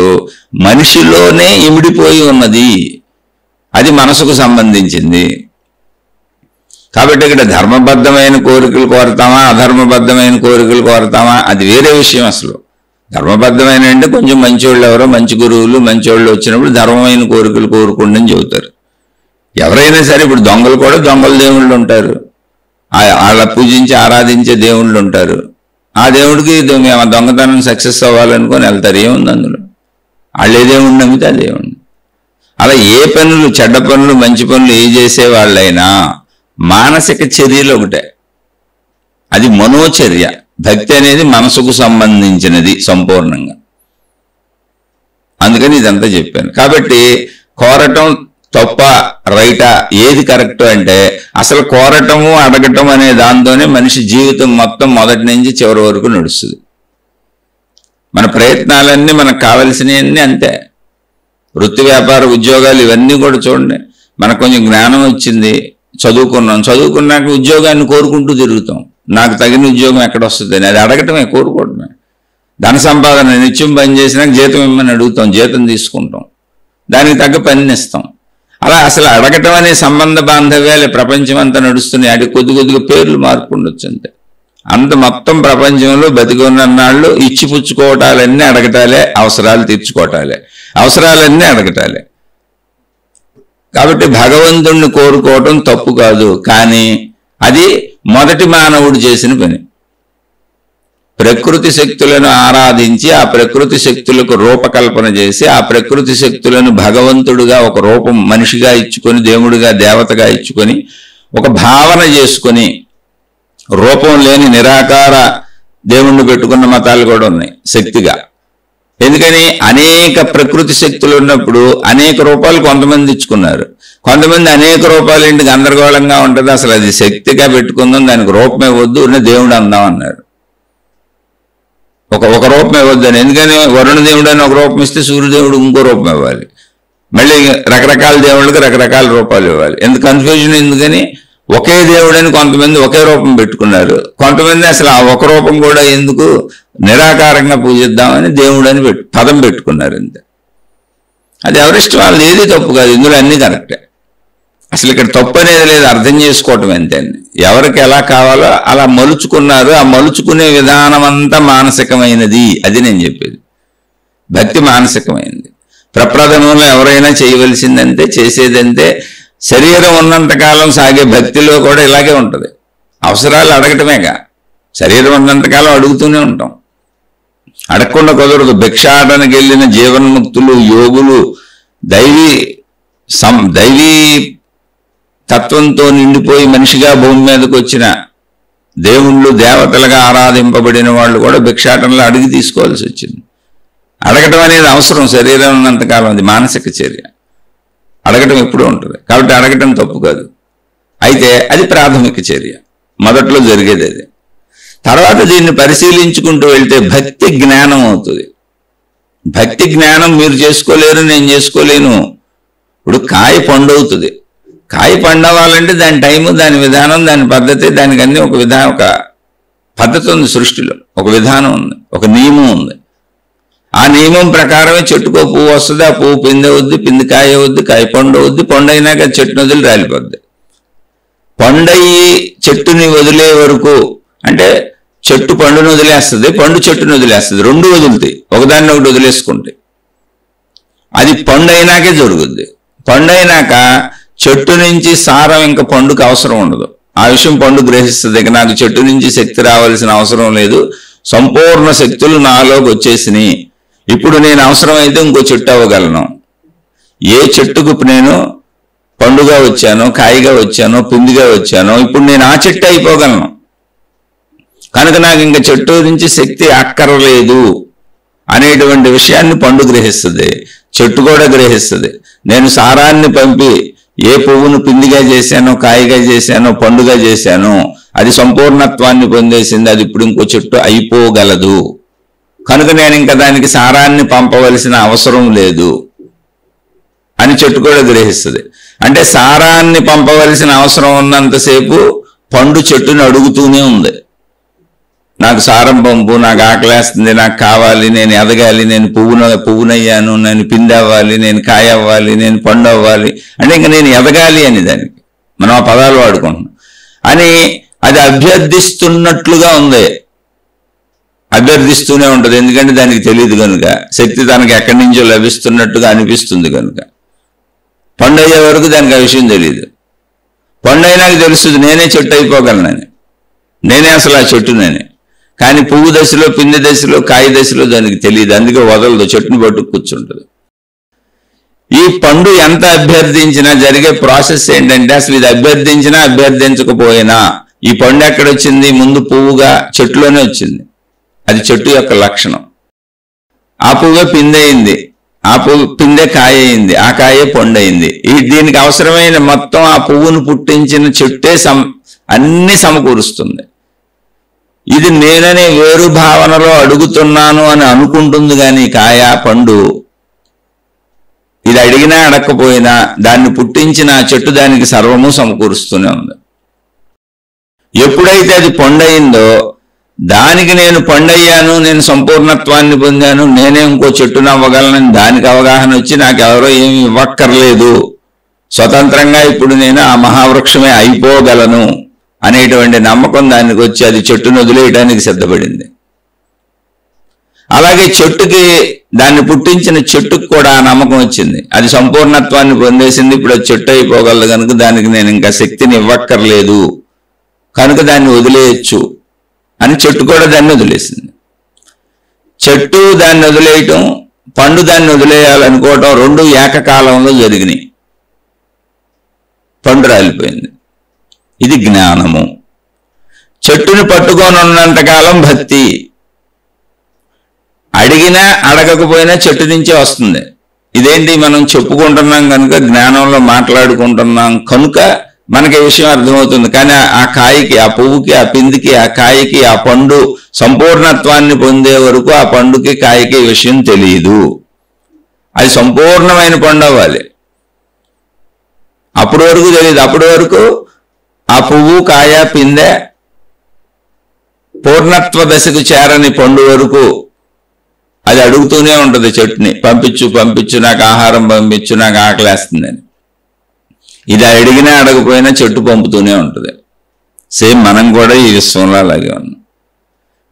మనిషిలోనే ఇమిడిపోయి ఉన్నది. అది మనసుకు సంబంధించింది. కాబట్టి ఇక్కడ ధర్మబద్ధమైన కోరికలు కోరతామా, అధర్మబద్ధమైన కోరికలు కోరతామా, అది వేరే విషయం. అసలు ధర్మబద్ధమైన అంటే కొంచెం మంచోళ్ళు, ఎవరో మంచి గురువులు మంచోళ్ళు వచ్చినప్పుడు ధర్మమైన కోరికలు కోరుకోండి అని చెబుతారు. ఎవరైనా సరే, ఇప్పుడు దొంగలు కూడా దొంగల దేవుళ్ళు ఉంటారు, వాళ్ళ పూజించి ఆరాధించే దేవుళ్ళు ఉంటారు. ఆ దేవుడికి మేము దొంగతనం సక్సెస్ అవ్వాలనుకొని వెళ్తారు. ఏముంది అందులో? వాళ్ళు ఏ దేవుడిని నమ్మితే ఆ దేవుడిని. అలా ఏ పనులు, చెడ్డ పనులు, మంచి పనులు ఏ చేసే వాళ్ళైనా మానసిక చర్యలు ఒకటే, అది మనోచర్య. భక్తి అనేది మనసుకు సంబంధించినది సంపూర్ణంగా. అందుకని ఇదంతా చెప్పాను. కాబట్టి కోరటం తప్ప రైటా, ఏది కరెక్ట్ అంటే అసలు కోరటము అడగటం అనే దాంతోనే మనిషి జీవితం మొత్తం మొదటి నుంచి చివరి వరకు నడుస్తుంది. మన ప్రయత్నాలన్నీ మనకు కావలసినవన్నీ అంతే. వృత్తి, వ్యాపార, ఉద్యోగాలు ఇవన్నీ కూడా చూడండి. మనకు కొంచెం జ్ఞానం వచ్చింది, చదువుకున్నాక ఉద్యోగాన్ని కోరుకుంటూ తిరుగుతాం. నాకు తగిన ఉద్యోగం ఎక్కడ వస్తుంది, అది అడగటమే, కోరుకోవటమే. ధన సంపాదన నిత్యం పని చేసినాక జీతం ఇమ్మని అడుగుతాం, జీతం తీసుకుంటాం, దానికి తగ్గ పని ఇస్తాం. అలా అసలు అడగటం అనే సంబంధ బాంధవ్యాలు ప్రపంచం అంతా నడుస్తున్నాయి. అది కొద్దిగా పేర్లు మార్పుండొచ్చు అంతే. అంత మొత్తం ప్రపంచంలో బతికి ఉన్నన్నాళ్ళు ఇచ్చిపుచ్చుకోవటాలన్నీ అడగటాలే, అవసరాలు తీర్చుకోవటాలే, అవసరాలన్నీ అడగటాలే. కాబట్టి భగవంతుణ్ణి కోరుకోవటం తప్పు కాదు, కానీ అది మొదటి మానవుడు చేసిన పని. ప్రకృతి శక్తులను ఆరాధించి ఆ ప్రకృతి శక్తులకు రూపకల్పన చేసి ఆ ప్రకృతి శక్తులను భగవంతుడుగా ఒక రూపం మనిషిగా ఇచ్చుకొని, దేవుడిగా, దేవతగా ఇచ్చుకొని, ఒక భావన చేసుకొని, రూపం లేని నిరాకార దేవుణ్ణి పెట్టుకున్న మతాలు కూడా ఉన్నాయి శక్తిగా. ఎందుకని? అనేక ప్రకృతి శక్తులు ఉన్నప్పుడు అనేక రూపాలు కొంతమంది ఇచ్చుకున్నారు, కొంతమంది అనేక రూపాలు ఏంటి గందరగోళంగా ఉంటుంది, అసలు అది శక్తిగా పెట్టుకుందాం, దానికి రూపమే వద్దు, ఉన్న దేవుడు అందాం అన్నారు. ఒక రూపం ఇవ్వద్దని. ఎందుకని? వరుణ దేవుడు అని ఒక రూపం ఇస్తే సూర్యదేవుడు ఇంకో రూపం ఇవ్వాలి, మళ్ళీ రకరకాల దేవుళ్ళకి రకరకాల రూపాలు ఇవ్వాలి. ఎందుకు కన్ఫ్యూజన్? ఎందుకని? ఒకే దేవుడని కొంతమంది ఒకే రూపం పెట్టుకున్నారు, కొంతమంది అసలు ఆ ఒక రూపం కూడా ఎందుకు, నిరాకారంగా పూజిద్దామని దేవుడని పదం పెట్టుకున్నారు అంతే. అది ఎవరిష్టం వాళ్ళు, ఏది తప్పు కాదు, ఇందులో అన్నీ కరెక్టే. అసలు ఇక్కడ తప్పు అనేది లేదు, అర్థం చేసుకోవటం అంతే. ఎవరికి ఎలా కావాలో అలా మలుచుకున్నారు. ఆ మలుచుకునే విధానం అంతా మానసికమైనది. అది నేను చెప్పేది. భక్తి మానసికమైనది. ప్రప్రథమంలో ఎవరైనా చేయవలసిందంతే, చేసేదంతే. శరీరం ఉన్నంతకాలం సాగే భక్తిలో కూడా ఇలాగే ఉంటుంది. అవసరాలు అడగటమేగా, శరీరం ఉన్నంతకాలం అడుగుతూనే ఉంటాం. అడగకుండా కుదరదు. భిక్షాటనకి వెళ్ళిన జీవన్ముక్తులు, యోగులు, దైవీ తత్వంతో నిండిపోయి మనిషిగా భూమి మీదకి వచ్చిన దేవుళ్ళు, దేవతలుగా ఆరాధింపబడిన వాళ్ళు కూడా భిక్షాటనలో అడిగి తీసుకోవాల్సి వచ్చింది. అడగటం అనేది అవసరం, శరీరం ఉన్నంతకాలం. అది మానసిక చర్య. అడగటం ఎప్పుడూ ఉంటుంది, కాబట్టి అడగటం తప్పు కాదు. అయితే అది ప్రాథమిక చర్య, మొదట్లో జరిగేది అది. తర్వాత దీన్ని పరిశీలించుకుంటూ వెళ్తే భక్తి జ్ఞానం అవుతుంది. భక్తి జ్ఞానం మీరు చేసుకోలేరు, నేను చేసుకోలేను. ఇప్పుడు కాయ పండు అవుతుంది. కాయ పండవాలంటే దాని టైము, దాని విధానం, దాని పద్ధతి, దానికి అన్ని ఒక పద్ధతి ఉంది. సృష్టిలో ఒక విధానం ఉంది, ఒక నియమం ఉంది. ఆ నియమం ప్రకారమే చెట్టుకో పువ్వు వస్తుంది, ఆ పువ్వు పిందె అవుద్ది, పిండి కాయ అవుద్ది, కాయ పండు అవుద్ది, పండు అయినాక చెట్టుని వదిలి రాలిపోద్ది. పండయి చెట్టుని వదిలే వరకు, అంటే చెట్టు పండును వదిలేస్తుంది, పండు చెట్టుని వదిలేస్తుంది, రెండు వదులుతాయి. ఒకదాన్ని ఒకటి వదిలేసుకుంటాయి. అది పండు అయినాకే జరుగుద్ది. పండు అయినాక చెట్టు నుంచి సారం ఇంకా పండుకు అవసరం ఉండదు. ఆ విషయం పండు గ్రహిస్తుంది. ఇక నాకు చెట్టు నుంచి శక్తి రావాల్సిన అవసరం లేదు, సంపూర్ణ శక్తులు నాలోకి వచ్చేసినాయి. ఇప్పుడు నేను అవసరమైతే ఇంకో చెట్టు అవ్వగలను. ఏ చెట్టుకు నేను పండుగా వచ్చానో, కాయగా వచ్చానో, పిండిగా వచ్చానో, ఇప్పుడు నేను ఆ చెట్టు అయిపోగలను. కనుక నాకు ఇంకా చెట్టు నుంచి శక్తి అక్కర్లేదు అనేటువంటి విషయాన్ని పండు గ్రహిస్తుంది, చెట్టు కూడా గ్రహిస్తుంది. నేను సారాన్ని పంపి ఏ పువ్వును పిండిగా చేశానో, కాయగా చేశానో, పండుగా చేశానో అది సంపూర్ణత్వాన్ని పొందేసింది. అది ఇప్పుడు ఇంకో చెట్టు అయిపోగలదు. కనుక నేను ఇంకా దానికి సారాన్ని పంపవలసిన అవసరం లేదు అని చెట్టు కూడా గ్రహిస్తుంది. అంటే సారాన్ని పంపవలసిన అవసరం ఉన్నంతసేపు పండు చెట్టుని అడుగుతూనే ఉంది. నాకు సారం పంపు, నాకు ఆకలేస్తుంది, నాకు కావాలి, నేను ఎదగాలి, నేను పువ్వునయ్యాను, నేను పిండి అవ్వాలి, నేను కాయ అవ్వాలి, నేను పండు అవ్వాలి, అంటే ఇంకా నేను ఎదగాలి అని దానికి మనం ఆ పదాలు వాడుకుంటున్నాం. అని అది అభ్యర్థిస్తున్నట్లుగా ఉంది. అభ్యర్థిస్తూనే ఉంటుంది, ఎందుకంటే దానికి తెలియదు కనుక. శక్తి తనకి ఎక్కడి నుంచో లభిస్తున్నట్టుగా అనిపిస్తుంది కనుక. పండు అయ్యే వరకు దానికి ఆ విషయం తెలియదు. పండు అయినాక తెలుస్తుంది నేనే చెట్టు అయిపోగలనని, నేనే అసలు ఆ చెట్టునని. కానీ పువ్వు దశలో, పిండి దశలో, కాయ దశలో దానికి తెలియదు. అందుకే వదలదు, చెట్టుని పట్టు కూర్చుంటుంది. ఈ పండు ఎంత అభ్యర్థించినా జరిగే ప్రాసెస్ ఏంటంటే, అసలు ఇది అభ్యర్థించినా అభ్యర్థించకపోయినా ఈ పండు ఎక్కడొచ్చింది? ముందు పువ్వుగా చెట్టులోనే వచ్చింది. అది చెట్టు యొక్క లక్షణం. ఆ పువ్వే పిందె అయింది, ఆ పువ్వు పిందె కాయ అయింది, ఆ కాయే పండు అయింది. దీనికి అవసరమైన మొత్తం ఆ పువ్వును పుట్టించిన చెట్టే అన్ని సమకూరుస్తుంది. ఇది నేననే వేరు భావనలో అడుగుతున్నాను అని అనుకుంటుంది. కానీ కాయ, పండు ఇది అడిగినా అడగకపోయినా దాన్ని పుట్టించిన ఆ చెట్టు దానికి సర్వము సమకూరుస్తూనే ఉంది. ఎప్పుడైతే అది పండయిందో దానికి నేను పండయ్యాను, నేను సంపూర్ణత్వాన్ని పొందాను, నేనే ఇంకో చెట్టును అవ్వగలనని దానికి అవగాహన వచ్చి నాకు ఎవరో ఏమి ఇవ్వక్కర్లేదు, స్వతంత్రంగా ఇప్పుడు నేను ఆ మహావృక్షమే అయిపోగలను అనేటువంటి నమ్మకం దానికి వచ్చి అది చెట్టును వదిలేయడానికి సిద్ధపడింది. అలాగే చెట్టుకి, దాన్ని పుట్టించిన చెట్టుకు కూడా ఆ నమ్మకం వచ్చింది. అది సంపూర్ణత్వాన్ని పొందేసింది, ఇప్పుడు అది చెట్టు అయిపోగలదు కనుక దానికి నేను ఇంకా శక్తిని ఇవ్వక్కర్లేదు కనుక దాన్ని వదిలేయచ్చు అని చెట్టు కూడా దాన్ని వదిలేసింది. చెట్టు దాన్ని వదిలేయటం, పండు దాన్ని వదిలేయాలనుకోవటం రెండు ఏకకాలంలో జరిగినాయి. పండు రాలిపోయింది. ఇది జ్ఞానము. చెట్టుని పట్టుకొని ఉన్నంతకాలం భక్తి. అడిగినా అడగకపోయినా చెట్టు నుంచే వస్తుంది. ఇదేంటి మనం చెప్పుకుంటున్నాం కనుక, జ్ఞానంలో మాట్లాడుకుంటున్నాం కనుక మనకి ఈ విషయం అర్థమవుతుంది. కానీ ఆ కాయకి, ఆ పువ్వుకి, ఆ పిందికి, ఆ కాయకి, ఆ పండు సంపూర్ణత్వాన్ని పొందే వరకు ఆ పండుకి, కాయకి ఈ విషయం తెలియదు. అది సంపూర్ణమైన పండు అవ్వాలి, అప్పటి వరకు తెలియదు. అప్పటి వరకు ఆ పువ్వు, కాయ, పిందె పూర్ణత్వ దశకు చేరని పండు వరకు అది అడుగుతూనే ఉంటుంది చెట్టుని, పంపించు పంపించు, నాకు ఆహారం పంపించు, నాకు ఆకలేస్తుందని. ఇది అడిగినా అడగపోయినా చెట్టు పంపుతూనే ఉంటుంది. సేమ్ మనం కూడా ఈ విశ్వంలో అలాగే ఉన్నాం.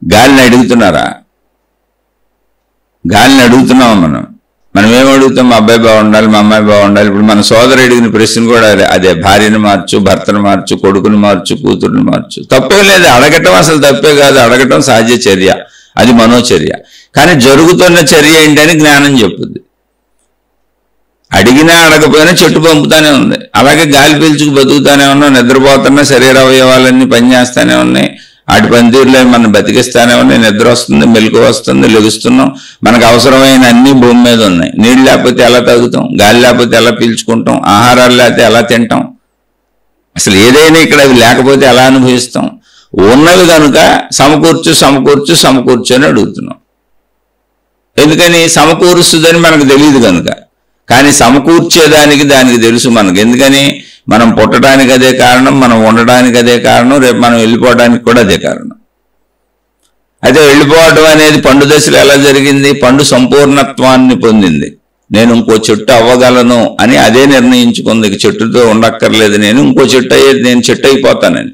గాలిని అడుగుతున్నారా? గాలిని అడుగుతున్నాం. మనం ఏం అడుగుతాం? మా అబ్బాయి బాగుండాలి, మా అమ్మాయి బాగుండాలి. ఇప్పుడు మన సోదరు అడిగిన ప్రశ్న కూడా అదే. భార్యను మార్చు, భర్తను మార్చు, కొడుకుని మార్చు, కూతురుని మార్చు. తప్పే లేదు, అడగటం అసలు తప్పే కాదు. అడగటం సహజ చర్య, అది మనోచర్య. కానీ జరుగుతున్న చర్య ఏంటని జ్ఞానం చెప్పుద్ది. అడిగినా అడగపోయినా చెట్టు పంపుతానే ఉంది. అలాగే గాలి పీల్చుకు బతుకుతానే ఉన్నాం, నిద్రపోతున్నా శరీర అవయవాలన్నీ పనిచేస్తానే ఉన్నాయి, వాటి పనితీరులో మనం బతికిస్తానే ఉన్నాయి, నిద్ర వస్తుంది, మెలకు వస్తుంది, లెగుస్తున్నాం, మనకు అవసరమైన అన్ని భూమి మీద ఉన్నాయి. నీళ్ళు లేకపోతే ఎలా తాగుతాం, గాలి లేకపోతే ఎలా పీల్చుకుంటాం, ఆహారాలు లేకపోతే ఎలా తింటాం, అసలు ఏదైనా ఇక్కడ అవి లేకపోతే ఎలా అనుభవిస్తాం? ఉన్నవి కనుక సమకూర్చు సమకూర్చు సమకూర్చు అని అడుగుతున్నాం. ఎందుకని? సమకూరుస్తుందని మనకు తెలియదు కనుక. కానీ సమకూర్చేదానికి దానికి తెలుసు మనకు. ఎందుకని? మనం పుట్టడానికి అదే కారణం, మనం ఉండడానికి అదే కారణం, రేపు మనం వెళ్ళిపోవడానికి కూడా అదే కారణం. అయితే వెళ్ళిపోవడం అనేది పండు దశలో ఎలా జరిగింది? పండు సంపూర్ణత్వాన్ని పొందింది. నేను ఇంకో చెట్టు అవ్వగలను అని అదే నిర్ణయించుకుంది. చెట్టుతో ఉండక్కర్లేదు, నేను ఇంకో చెట్టు అయ్యేది, నేను చెట్టు అయిపోతానని.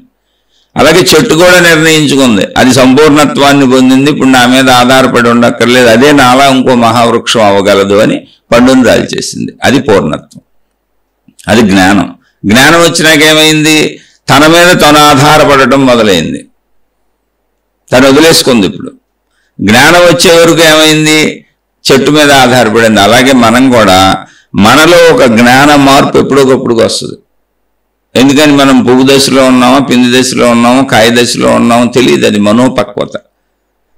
అలాగే చెట్టు కూడా నిర్ణయించుకుంది, అది సంపూర్ణత్వాన్ని పొందింది, ఇప్పుడు నా మీద ఆధారపడి ఉండక్కర్లేదు, అదే నాలా ఇంకో మహావృక్షం అవ్వగలదు అని పండును రాల్చేసింది. అది పూర్ణత్వం, అది జ్ఞానం. జ్ఞానం వచ్చినాక ఏమైంది? తన మీద తను ఆధారపడటం మొదలైంది, తను వదిలేసుకుంది. ఇప్పుడు జ్ఞానం వచ్చే వరకు ఏమైంది? చెట్టు మీద ఆధారపడింది. అలాగే మనం కూడా మనలో ఒక జ్ఞాన మార్పు ఎప్పుడొకప్పుడు వస్తుంది. ఎందుకని? మనం పువ్వు దశలో ఉన్నామో, పిండి దశలో ఉన్నామో, కాయ దశలో ఉన్నామో తెలియదు. అది మనోపక్వత.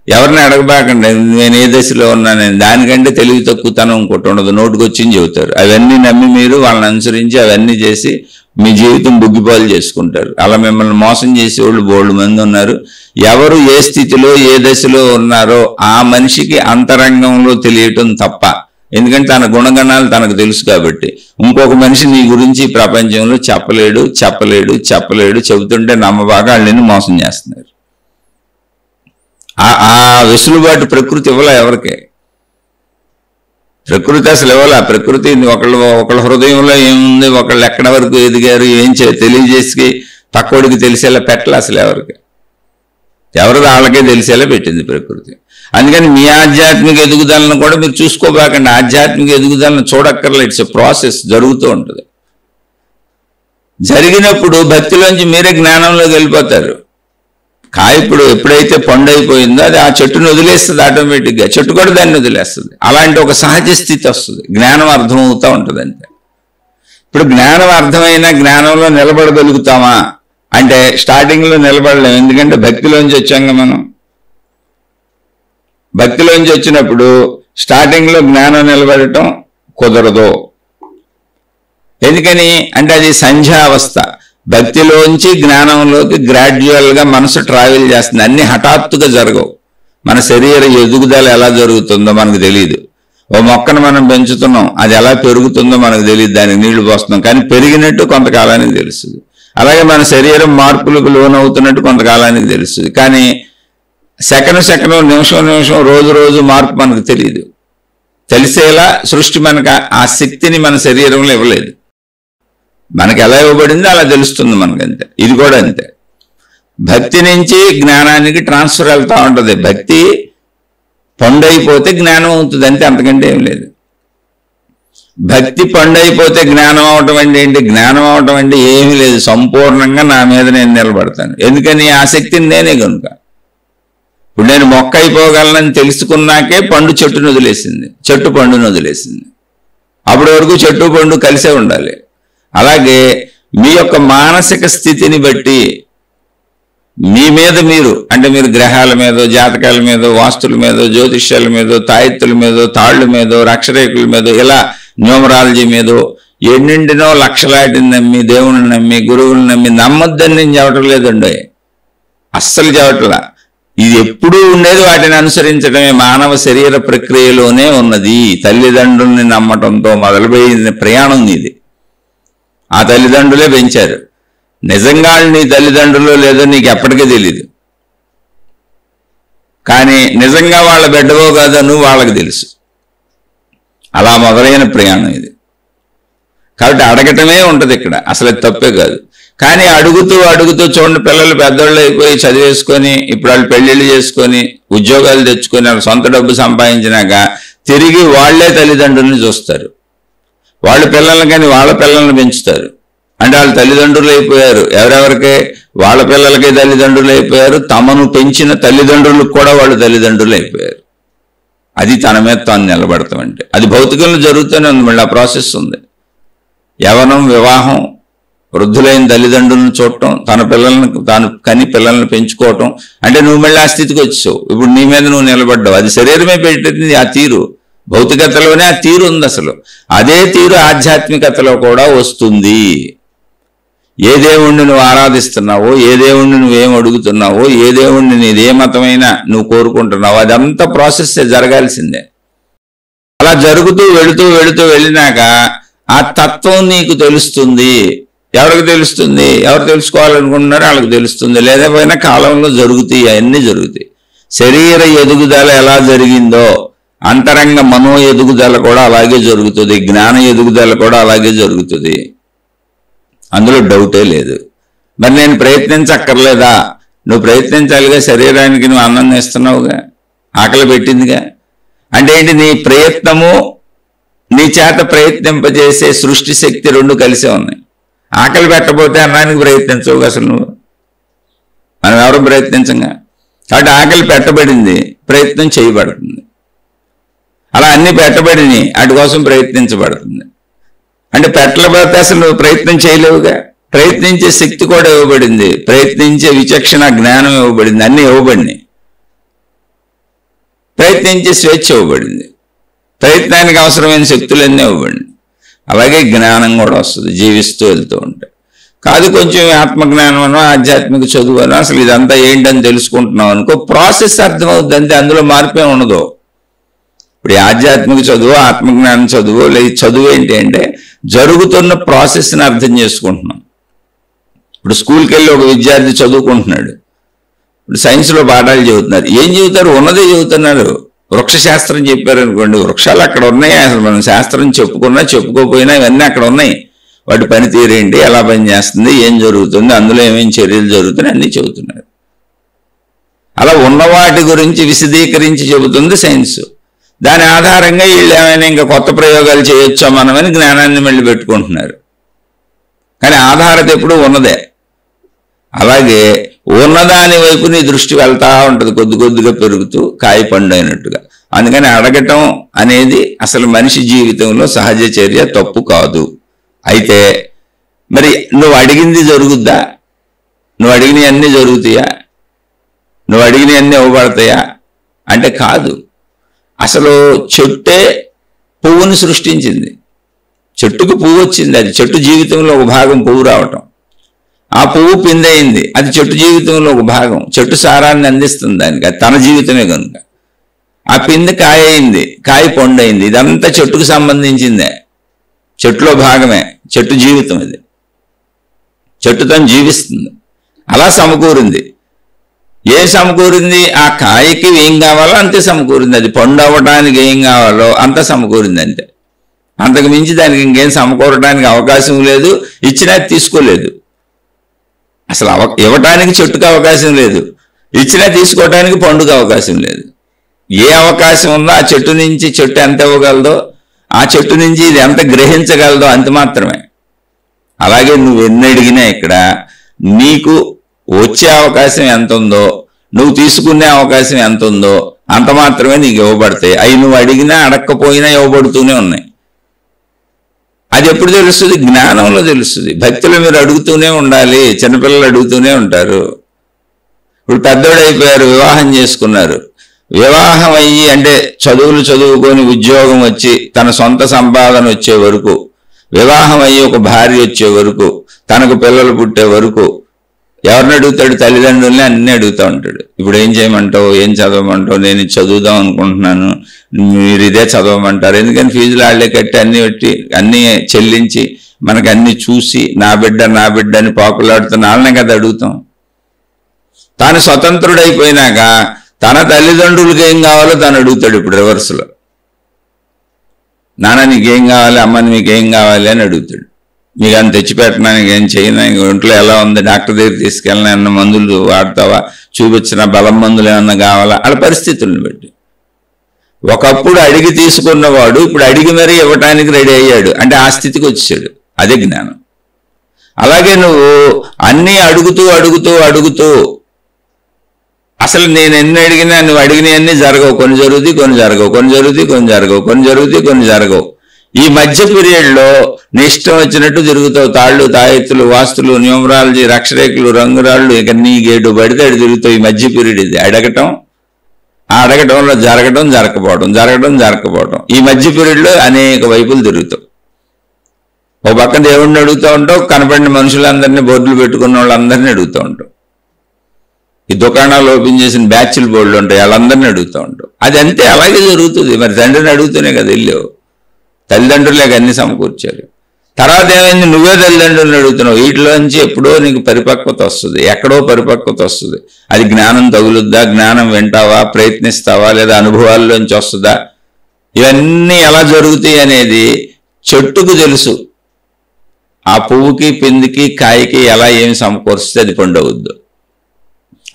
ఎవరిని అడగబాకండి నేను ఏ దశలో ఉన్నానని. దానికంటే తెలివి తక్కువతనం ఇంకోటి ఉండదు. నోటుకొచ్చింది చెబుతారు. అవన్నీ నమ్మి మీరు వాళ్ళని అనుసరించి అవన్నీ చేసి మీ జీవితం బుగ్గిపాలు చేసుకుంటారు. అలా మిమ్మల్ని మోసం చేసేవాళ్ళు బోల్డ్ మంది ఉన్నారు. ఎవరు ఏ స్థితిలో ఏ దశలో ఉన్నారో ఆ మనిషికి అంతరంగంలో తెలియటం తప్ప. ఎందుకంటే తన గుణగణాలు తనకు తెలుసు కాబట్టి. ఇంకొక మనిషి నీ గురించి ప్రపంచంలో చెప్పలేడు చెప్పలేడు చెప్పలేడు. చెబుతుంటే నమ్మబాగా వాళ్ళని మోసం చేస్తున్నారు. ఆ వెసులుబాటు ప్రకృతి ఇవ్వలే ఎవరికే. ప్రకృతి అసలు ఇవ్వాల. ప్రకృతి ఒకళ్ళ హృదయంలో ఏముంది, ఒకళ్ళు ఎక్కడ వరకు ఎదిగారు, ఏం తెలియజేసి పక్కోడికి తెలిసేలా పెట్టలే అసలు ఎవరికి. ఎవరిది వాళ్ళకే తెలిసేలా పెట్టింది ప్రకృతి. అందుకని మీ ఆధ్యాత్మిక ఎదుగుదలను కూడా మీరు చూసుకోబాకండి. ఆధ్యాత్మిక ఎదుగుదలను చూడక్కర్లే. ఇట్స్ ఎ ప్రాసెస్, జరుగుతూ ఉంటుంది. జరిగినప్పుడు భక్తిలోంచి మీరే జ్ఞానంలోకి వెళ్ళిపోతారు. కాయ ఇప్పుడు ఎప్పుడైతే పండు అయిపోయిందో అది ఆ చెట్టును వదిలేస్తుంది ఆటోమేటిక్గా. చెట్టు కూడా దాన్ని వదిలేస్తుంది. అలాంటి ఒక సహజ స్థితి వస్తుంది. జ్ఞానం అర్థమవుతూ ఉంటుంది అంతే. ఇప్పుడు జ్ఞానం అర్థమైన జ్ఞానంలో నిలబడగలుగుతామా అంటే స్టార్టింగ్లో నిలబడలేము. ఎందుకంటే భక్తిలోంచి వచ్చాక మనం భక్తిలోంచి వచ్చినప్పుడు స్టార్టింగ్లో జ్ఞానం నిలబడటం కుదరదు. ఎందుకని అంటే అది సంధ్యావస్థ. భక్తిలోంచి జ్ఞానంలోకి గ్రాడ్యువల్గా మనసు ట్రావెల్ చేస్తుంది. అన్ని హఠాత్తుగా జరగవు. మన శరీర ఎదుగుదల ఎలా జరుగుతుందో మనకు తెలియదు. ఓ మొక్కను మనం పెంచుతున్నాం, అది ఎలా పెరుగుతుందో మనకు తెలియదు. దానికి నీళ్లు పోస్తున్నాం, కానీ పెరిగినట్టు కొంతకాలానికి తెలుస్తుంది. అలాగే మన శరీరం మార్పులకు లోనవుతున్నట్టు కొంతకాలానికి తెలుస్తుంది. కానీ సెకండ్ నిమిషం రోజు మార్పు మనకు తెలియదు. తెలిసేలా సృష్టి మనకు ఆ శక్తిని మన శరీరంలో ఇవ్వలేదు. మనకు ఎలా ఇవ్వబడిందో అలా తెలుస్తుంది మనకంతే. ఇది కూడా అంతే. భక్తి నుంచి జ్ఞానానికి ట్రాన్స్ఫర్ వెళ్తూ ఉంటుంది. భక్తి పండైపోతే జ్ఞానం అవుతుంది అంతే, అంతకంటే ఏం లేదు. భక్తి పండైపోతే జ్ఞానం అవటం అంటే ఏంటి? జ్ఞానం అవటం అంటే ఏమీ లేదు. సంపూర్ణంగా నా మీద నేను నిలబడతాను. ఎందుకని? ఆ శక్తిని నేనే కనుక. ఇప్పుడు నేను మొక్క అయిపోగలనని తెలుసుకున్నాకే పండు చెట్టును వదిలేసింది, చెట్టు పండును వదిలేసింది. అప్పటి వరకు చెట్టు పండు కలిసే ఉండాలి. అలాగే మీ యొక్క మానసిక స్థితిని బట్టి మీ మీద మీరు అంటే మీరు గ్రహాల మీదో, జాతకాల మీదో, వాస్తుల మీదో, జ్యోతిష్యాల మీదో, తాయెత్తుల మీదో, తాళ్ల మీదో, రక్షరేకుల మీదో, ఇలా న్యూమరాలజీ మీదో ఎన్నింటినో లక్షలాటిని నమ్మి, దేవుని నమ్మి, గురువుని నమ్మి నమ్మొద్దని నేను చెప్పటం లేదండి, అస్సలు చెప్పట్లా. ఇది ఎప్పుడూ ఉండేది వాటిని అనుసరించడమే. మానవ శరీర ప్రక్రియలోనే ఉన్నది. తల్లిదండ్రుల్ని నమ్మటంతో మొదలుపోయిన ప్రయాణం ఇది. ఆ తల్లిదండ్రులే పెంచారు. నిజంగా నీ తల్లిదండ్రులు లేదో నీకు ఎప్పటికీ తెలీదు. కానీ నిజంగా వాళ్ళ బిడ్డవో కాదో నువ్వు వాళ్ళకి తెలుసు. అలా మొదలైన ప్రయాణం ఇది. కాబట్టి అడగటమే ఉంటుంది ఇక్కడ, అసలు తప్పే కాదు. కానీ అడుగుతూ చూడండి, పిల్లలు పెద్దోళ్ళు అయిపోయి చదివేసుకొని ఇప్పుడు వాళ్ళు పెళ్ళిళ్ళు చేసుకొని ఉద్యోగాలు తెచ్చుకొని వాళ్ళ సొంత డబ్బు సంపాదించినాక తిరిగి వాళ్లే తల్లిదండ్రుల్ని చూస్తారు. వాళ్ళ పిల్లల్ని కానీ వాళ్ళ పిల్లల్ని పెంచుతారు. అంటే వాళ్ళు తల్లిదండ్రులు అయిపోయారు. ఎవరెవరికి? వాళ్ళ పిల్లలకి తల్లిదండ్రులు అయిపోయారు. తమను పెంచిన తల్లిదండ్రులకు కూడా వాళ్ళు తల్లిదండ్రులు అయిపోయారు. అది తన మీద తాను నిలబడతాం అంటే. అది భౌతికంలో జరుగుతూనే ఉంది, మళ్ళీ ఆ ప్రాసెస్ ఉంది. యవనం, వివాహం, వృద్ధులైన తల్లిదండ్రులను చూడటం, తన పిల్లలను తాను కని పిల్లల్ని పెంచుకోవటం, అంటే నువ్వు మళ్ళీ ఆ స్థితికి వచ్చావు. ఇప్పుడు నీ మీద నువ్వు నిలబడ్డావు. అది శరీరమే పెట్టింది ఆ తీరు. భౌతికతలోనే ఆ తీరు ఉంది అసలు. అదే తీరు ఆధ్యాత్మికతలో కూడా వస్తుంది. ఏ దేవుణ్ణి నువ్వు ఆరాధిస్తున్నావో, ఏ దేవుణ్ణి నువ్వేం అడుగుతున్నావో, ఏ దేవుణ్ణి నీదే మతమైనా నువ్వు కోరుకుంటున్నావో, అదంతా ప్రాసెస్ జరగాల్సిందే. అలా జరుగుతూ వెళుతూ వెళ్ళినాక ఆ తత్వం నీకు తెలుస్తుంది. ఎవరికి తెలుస్తుంది? ఎవరు తెలుసుకోవాలనుకుంటున్నారో వాళ్ళకి తెలుస్తుంది. లేదా పోయినా కాలంలో జరుగుతాయి, అవన్నీ జరుగుతాయి. శరీర ఎదుగుదల ఎలా జరిగిందో అంతరంగ మనో ఎదుగుదల కూడా అలాగే జరుగుతుంది. జ్ఞాన ఎదుగుదల కూడా అలాగే జరుగుతుంది. అందులో డౌటే లేదు. మరి నేను ప్రయత్నించక్కర్లేదా? నువ్వు ప్రయత్నించాలిగా. శరీరానికి నువ్వు అన్నం ఇస్తున్నావుగా, ఆకలి పెట్టిందిగా. అంటే ఏంటి? నీ ప్రయత్నము, నీ చేత ప్రయత్నింపజేసే సృష్టి శక్తి రెండు కలిసే ఉన్నాయి. ఆకలి పెట్టబోతే అన్నానికి ప్రయత్నించవు అసలు నువ్వు. మనం ఎవరు ప్రయత్నించంగా. కాబట్టి ఆకలి పెట్టబడింది, ప్రయత్నం చేయబడుతుంది. అలా అన్ని పెట్టబడిని, వాటి కోసం ప్రయత్నించబడుతుంది. అంటే పెట్టలేకపోతే అసలు నువ్వు ప్రయత్నం చేయలేవుగా. ప్రయత్నించే శక్తి కూడా ఇవ్వబడింది, ప్రయత్నించే విచక్షణ జ్ఞానం ఇవ్వబడింది, అన్నీ ఇవ్వబడినాయి. ప్రయత్నించే స్వేచ్ఛ ఇవ్వబడింది, ప్రయత్నానికి అవసరమైన శక్తులన్నీ ఇవ్వబడింది. అలాగే జ్ఞానం కూడా వస్తుంది జీవిస్తూ వెళ్తూ ఉంటే. కాదు కొంచెం ఆత్మజ్ఞానం అనో ఆధ్యాత్మిక చదువు అనో అసలు ఇదంతా ఏంటని తెలుసుకుంటున్నావు అనుకో, ప్రాసెస్ అర్థమవుద్ది అంతే, అందులో మార్పే ఉండదు. ఇప్పుడు ఆధ్యాత్మిక చదువు, ఆత్మజ్ఞానం చదువు, లేదు చదువు ఏంటి అంటే జరుగుతున్న ప్రాసెస్ని అర్థం చేసుకుంటున్నాం. ఇప్పుడు స్కూల్కి వెళ్ళి ఒక విద్యార్థి చదువుకుంటున్నాడు. ఇప్పుడు సైన్స్లో పాఠాలు చెబుతున్నారు. ఏం చెబుతారు? ఉన్నదే చెబుతున్నారు. వృక్షశాస్త్రం చెప్పారనుకోండి, వృక్షాలు అక్కడ ఉన్నాయి. అసలు మనం శాస్త్రం చెప్పుకున్నా చెప్పుకోపోయినా ఇవన్నీ అక్కడ ఉన్నాయి. వాటి పనితీరు ఏంటి, ఎలా పనిచేస్తుంది, ఏం జరుగుతుంది, అందులో ఏమేమి చర్యలు జరుగుతున్నాయి అన్నీ చెబుతున్నారు. అలా ఉన్నవాటి గురించి విశదీకరించి చెబుతుంది సైన్స్. దాని ఆధారంగా వీళ్ళు ఏమైనా ఇంకా కొత్త ప్రయోగాలు చేయొచ్చా మనమని జ్ఞానాన్ని మళ్ళీ పెట్టుకుంటున్నారు. కానీ ఆధారత ఎప్పుడు ఉన్నదే. అలాగే ఉన్నదాని వైపు నీ దృష్టి వెళ్తా ఉంటుంది, కొద్ది కొద్దిగా పెరుగుతూ కాయ పండు అయినట్టుగా. అందుకని అడగటం అనేది అసలు మనిషి జీవితంలో సహజ చర్య, తప్పు కాదు. అయితే మరి నువ్వు అడిగింది జరుగుద్దా? నువ్వు అడిగినవి అన్నీ జరుగుతాయా? నువ్వు అడిగినవి అన్నీ ఇవ్వబడతాయా అంటే కాదు. అసలు చెట్టే పువ్వుని సృష్టించింది. చెట్టుకు పువ్వు వచ్చింది, అది చెట్టు జీవితంలో ఒక భాగం పువ్వు రావటం. ఆ పువ్వు పిందయింది, అది చెట్టు జీవితంలో ఒక భాగం. చెట్టు సారాన్ని అందిస్తుంది దానికి, అది తన జీవితమే కనుక. ఆ పిందె కాయ అయింది, కాయ పండు అయింది, ఇదంతా చెట్టుకు సంబంధించిందే, చెట్టులో భాగమే. చెట్టు జీవితం ఇది, చెట్టు తను జీవిస్తుంది. అలా సమకూరింది. ఏం సమకూరింది? ఆ కాయకి ఏం కావాలో అంతే సమకూరింది. అది పండు అవ్వడానికి ఏం కావాలో అంత సమకూరింది అంతే. అంతకు మించి దానికి ఇంకేం సమకూరడానికి అవకాశం లేదు. ఇచ్చినా తీసుకోలేదు. అసలు ఇవ్వటానికి చెట్టుకు అవకాశం లేదు, ఇచ్చినా తీసుకోవటానికి పండుగ అవకాశం లేదు. ఏ అవకాశం ఉందో ఆ చెట్టు నుంచి చెట్టు ఎంత ఇవ్వగలదో, ఆ చెట్టు నుంచి ఇది ఎంత గ్రహించగలదో అంత మాత్రమే. అలాగే నువ్వు ఎన్ని అడిగినా ఇక్కడ నీకు వచ్చే అవకాశం ఎంత ఉందో, నువ్వు తీసుకునే అవకాశం ఎంత ఉందో అంత మాత్రమే నీకు ఇవ్వబడతాయి. అవి నువ్వు అడిగినా అడగకపోయినా ఇవ్వబడుతూనే ఉన్నాయి. అది ఎప్పుడు తెలుస్తుంది? జ్ఞానంలో తెలుస్తుంది. భక్తిలో మీరు అడుగుతూనే ఉండాలి. చిన్నపిల్లలు అడుగుతూనే ఉంటారు. ఇప్పుడు పెద్దోడు అయిపోయారు, వివాహం చేసుకున్నారు. వివాహం అయ్యి అంటే చదువులు చదువుకొని ఉద్యోగం వచ్చి తన సొంత సంపాదన వచ్చే వరకు, వివాహం అయ్యి ఒక భార్య వచ్చే వరకు, తనకు పిల్లలు పుట్టే వరకు ఎవరిని అడుగుతాడు? తల్లిదండ్రుల్ని అన్నీ అడుగుతూ ఉంటాడు. ఇప్పుడు ఏం చేయమంటావు, ఏం చదవమంటావు, నేను ఇది చదువుదాం అనుకుంటున్నాను, మీరు ఇదే చదవమంటారు. ఎందుకని ఫీజులు వాళ్ళే కట్టి అన్నీ పెట్టి అన్నీ చెల్లించి మనకు అన్నీ చూసి నా బిడ్డ నా బిడ్డ అని పాకులాడుతున్న వాళ్ళనే కదా అడుగుతాం. తాను స్వతంత్రుడైపోయినాక తన తల్లిదండ్రులకి ఏం కావాలో తాను అడుగుతాడు. ఇప్పుడు రివర్స్లో, నాన్న నీకేం కావాలి, అమ్మని మీకేం కావాలి అని అడుగుతాడు. మీకు అని తెచ్చిపెట్టినా, నీకేం చేయనా, ఒంట్లో ఎలా ఉంది, డాక్టర్ దగ్గర తీసుకెళ్ళినా, ఏమన్నా మందులు వాడతావా, చూపించిన బలం మందులు ఏమన్నా కావాలా, వాళ్ళ పరిస్థితులను బట్టి. ఒకప్పుడు అడిగి తీసుకున్నవాడు ఇప్పుడు అడిగి మరీ ఇవ్వటానికి రెడీ అయ్యాడు, అంటే ఆ స్థితికి వచ్చాడు. అదే జ్ఞానం. అలాగే నువ్వు అన్నీ అడుగుతూ అడుగుతూ అడుగుతూ అసలు నేను ఎన్ని అడిగినా నువ్వు అడిగినవన్నీ జరగవు, కొన్ని జరుగుతాయి కొన్ని జరగవు, కొన్ని జరుగుతాయి కొన్ని జరగవు, కొన్ని జరుగుతాయి కొన్ని జరగవు. ఈ మధ్య పీరియడ్లో నీ ఇష్టం వచ్చినట్టు తిరుగుతావు. తాళ్ళు, తాయెత్తులు, వాస్తులు, న్యూమరాలజీ, రక్షరేఖలు, రంగురాళ్ళు, ఇక నీ గేటు పడితే అడి తిరుగుతావు. ఈ మధ్య పీరియడ్ ఇది. అడగటం, ఆ అడగటంలో జరగటం, జరగకపోవటం, జరగటం, జరగకపోవటం. ఈ మధ్య పీరియడ్లో అనేక వైపులు తిరుగుతావు. ఓ పక్క దేవుడిని అడుగుతూ ఉంటావు, కనపడిన మనుషులందరినీ, బోర్డులు పెట్టుకున్న వాళ్ళందరినీ అడుగుతూ ఉంటావు. ఈ దుకాణాలు ఓపెన్ చేసిన బ్యాచ్లు బోర్డులు ఉంటాయి, వాళ్ళందరినీ అడుగుతూ ఉంటావు. అది అంతే, అలాగే జరుగుతుంది. మరి తండ్రిని అడుగుతూనే కదా వెళ్ళావు. తల్లిదండ్రులేక అన్ని సమకూర్చారు. తర్వాత ఏమైంది, నువ్వే తల్లిదండ్రులను అడుగుతున్నావు. వీటిలోంచి ఎప్పుడో నీకు పరిపక్వత వస్తుంది, ఎక్కడో పరిపక్వత వస్తుంది. అది జ్ఞానం తగులుద్దా, జ్ఞానం వింటావా, ప్రయత్నిస్తావా, లేదా అనుభవాల్లోంచి వస్తుందా? ఇవన్నీ ఎలా జరుగుతాయి అనేది చెట్టుకు తెలుసు. ఆ పువ్వుకి, పిందికి, కాయకి ఎలా ఏమి సమకూరిస్తే అది పండవద్దు.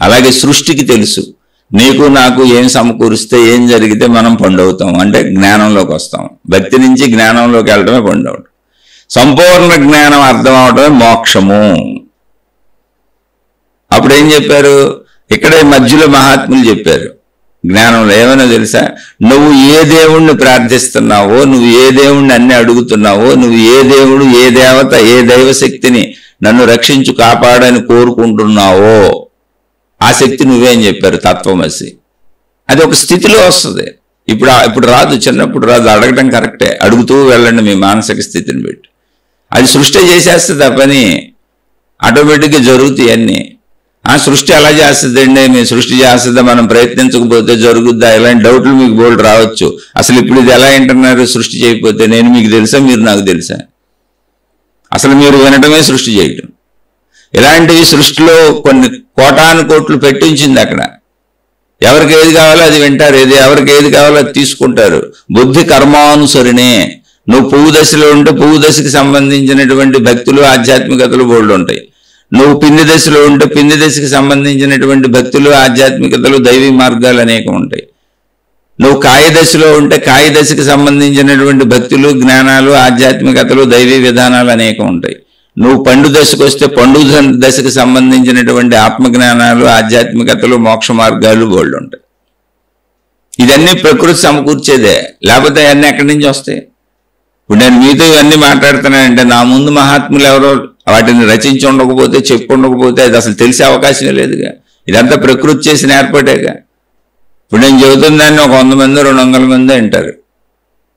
అలాగే సృష్టికి తెలుసు, నీకు నాకు ఏం సమకూరిస్తే ఏం జరిగితే మనం పండవుతాం, అంటే జ్ఞానంలోకి వస్తాం. భక్తి నుంచి జ్ఞానంలోకి వెళ్ళటమే పండవటం. సంపూర్ణ జ్ఞానం అర్థం అవటమే మోక్షము. అప్పుడు ఏం చెప్పారు, ఇక్కడే మధ్యలో మహాత్ములు చెప్పారు జ్ఞానంలో. ఏమైనా తెలుసా, నువ్వు ఏ దేవుణ్ణి ప్రార్థిస్తున్నావో, నువ్వు ఏ దేవుణ్ణి అన్ని అడుగుతున్నావో, నువ్వు ఏ దేవుడు, ఏ దేవత, ఏ దైవశక్తిని నన్ను రక్షించు కాపాడని కోరుకుంటున్నావో ఆ శక్తి నువ్వే అని చెప్పారు. తత్వమసి. అది ఒక స్థితిలో వస్తుంది. ఇప్పుడు రాదు, చిన్నప్పుడు రాదు. అడగటం కరెక్టే, అడుగుతూ వెళ్ళండి మీ మానసిక స్థితిని పెట్టి. అది సృష్టి చేసేస్తుంది. ఆ పని ఆటోమేటిక్గా జరుగుతాయి అన్నీ. ఆ సృష్టి ఎలా చేస్తుందండి, మీ సృష్టి చేస్తుందా, మనం ప్రయత్నించకపోతే జరుగుద్దా, ఇలాంటి డౌట్లు మీకు బోల్డ్ రావచ్చు. అసలు ఇప్పుడు ఇది ఎలా వింటున్నారు, సృష్టి చేయకపోతే? నేను మీకు తెలుసా, మీరు నాకు తెలుసా? అసలు మీరు వినటమే సృష్టి చేయటం. ఇలాంటివి సృష్టిలో కొన్ని కోటాను కోట్లు పెట్టించింది. అక్కడ ఎవరికి ఏది కావాలో అది వింటారు, ఎవరికి ఏది కావాలో అది తీసుకుంటారు. బుద్ధి కర్మానుసరినే. నువ్వు పువ్వు దశలో ఉంటే పువ్వు దశకి సంబంధించినటువంటి భక్తులు, ఆధ్యాత్మికతలు బోల్డ్ ఉంటాయి. నువ్వు పిండి దశలో ఉంటే పిండి దశకి సంబంధించినటువంటి భక్తులు, ఆధ్యాత్మికతలు, దైవీ మార్గాలు అనేకం ఉంటాయి. నువ్వు కాయ దశలో ఉంటే కాయ దశకి సంబంధించినటువంటి భక్తులు, జ్ఞానాలు, ఆధ్యాత్మికతలు, దైవీ విధానాలు అనేకం ఉంటాయి. నువ్వు పండు దశకు వస్తే పండు దశకు సంబంధించినటువంటి ఆత్మజ్ఞానాలు, ఆధ్యాత్మికతలు, మోక్ష మార్గాలు బోల్డ్ ఉంటాయి. ఇదన్నీ ప్రకృతి సమకూర్చేదే, లేకపోతే అవన్నీ ఎక్కడి నుంచి వస్తాయి? ఇప్పుడు నేను మీతో ఇవన్నీ మాట్లాడుతున్నానంటే నా ముందు మహాత్ములు ఎవరో వాటిని రచించి ఉండకపోతే, చెప్పి ఉండకపోతే అది అసలు తెలిసే అవకాశమే లేదుగా. ఇదంతా ప్రకృతి చేసిన ఏర్పాటేగా. ఇప్పుడు నేను చెబుతుందాన్ని ఒక 100 మంది 200 మంది అంటారు,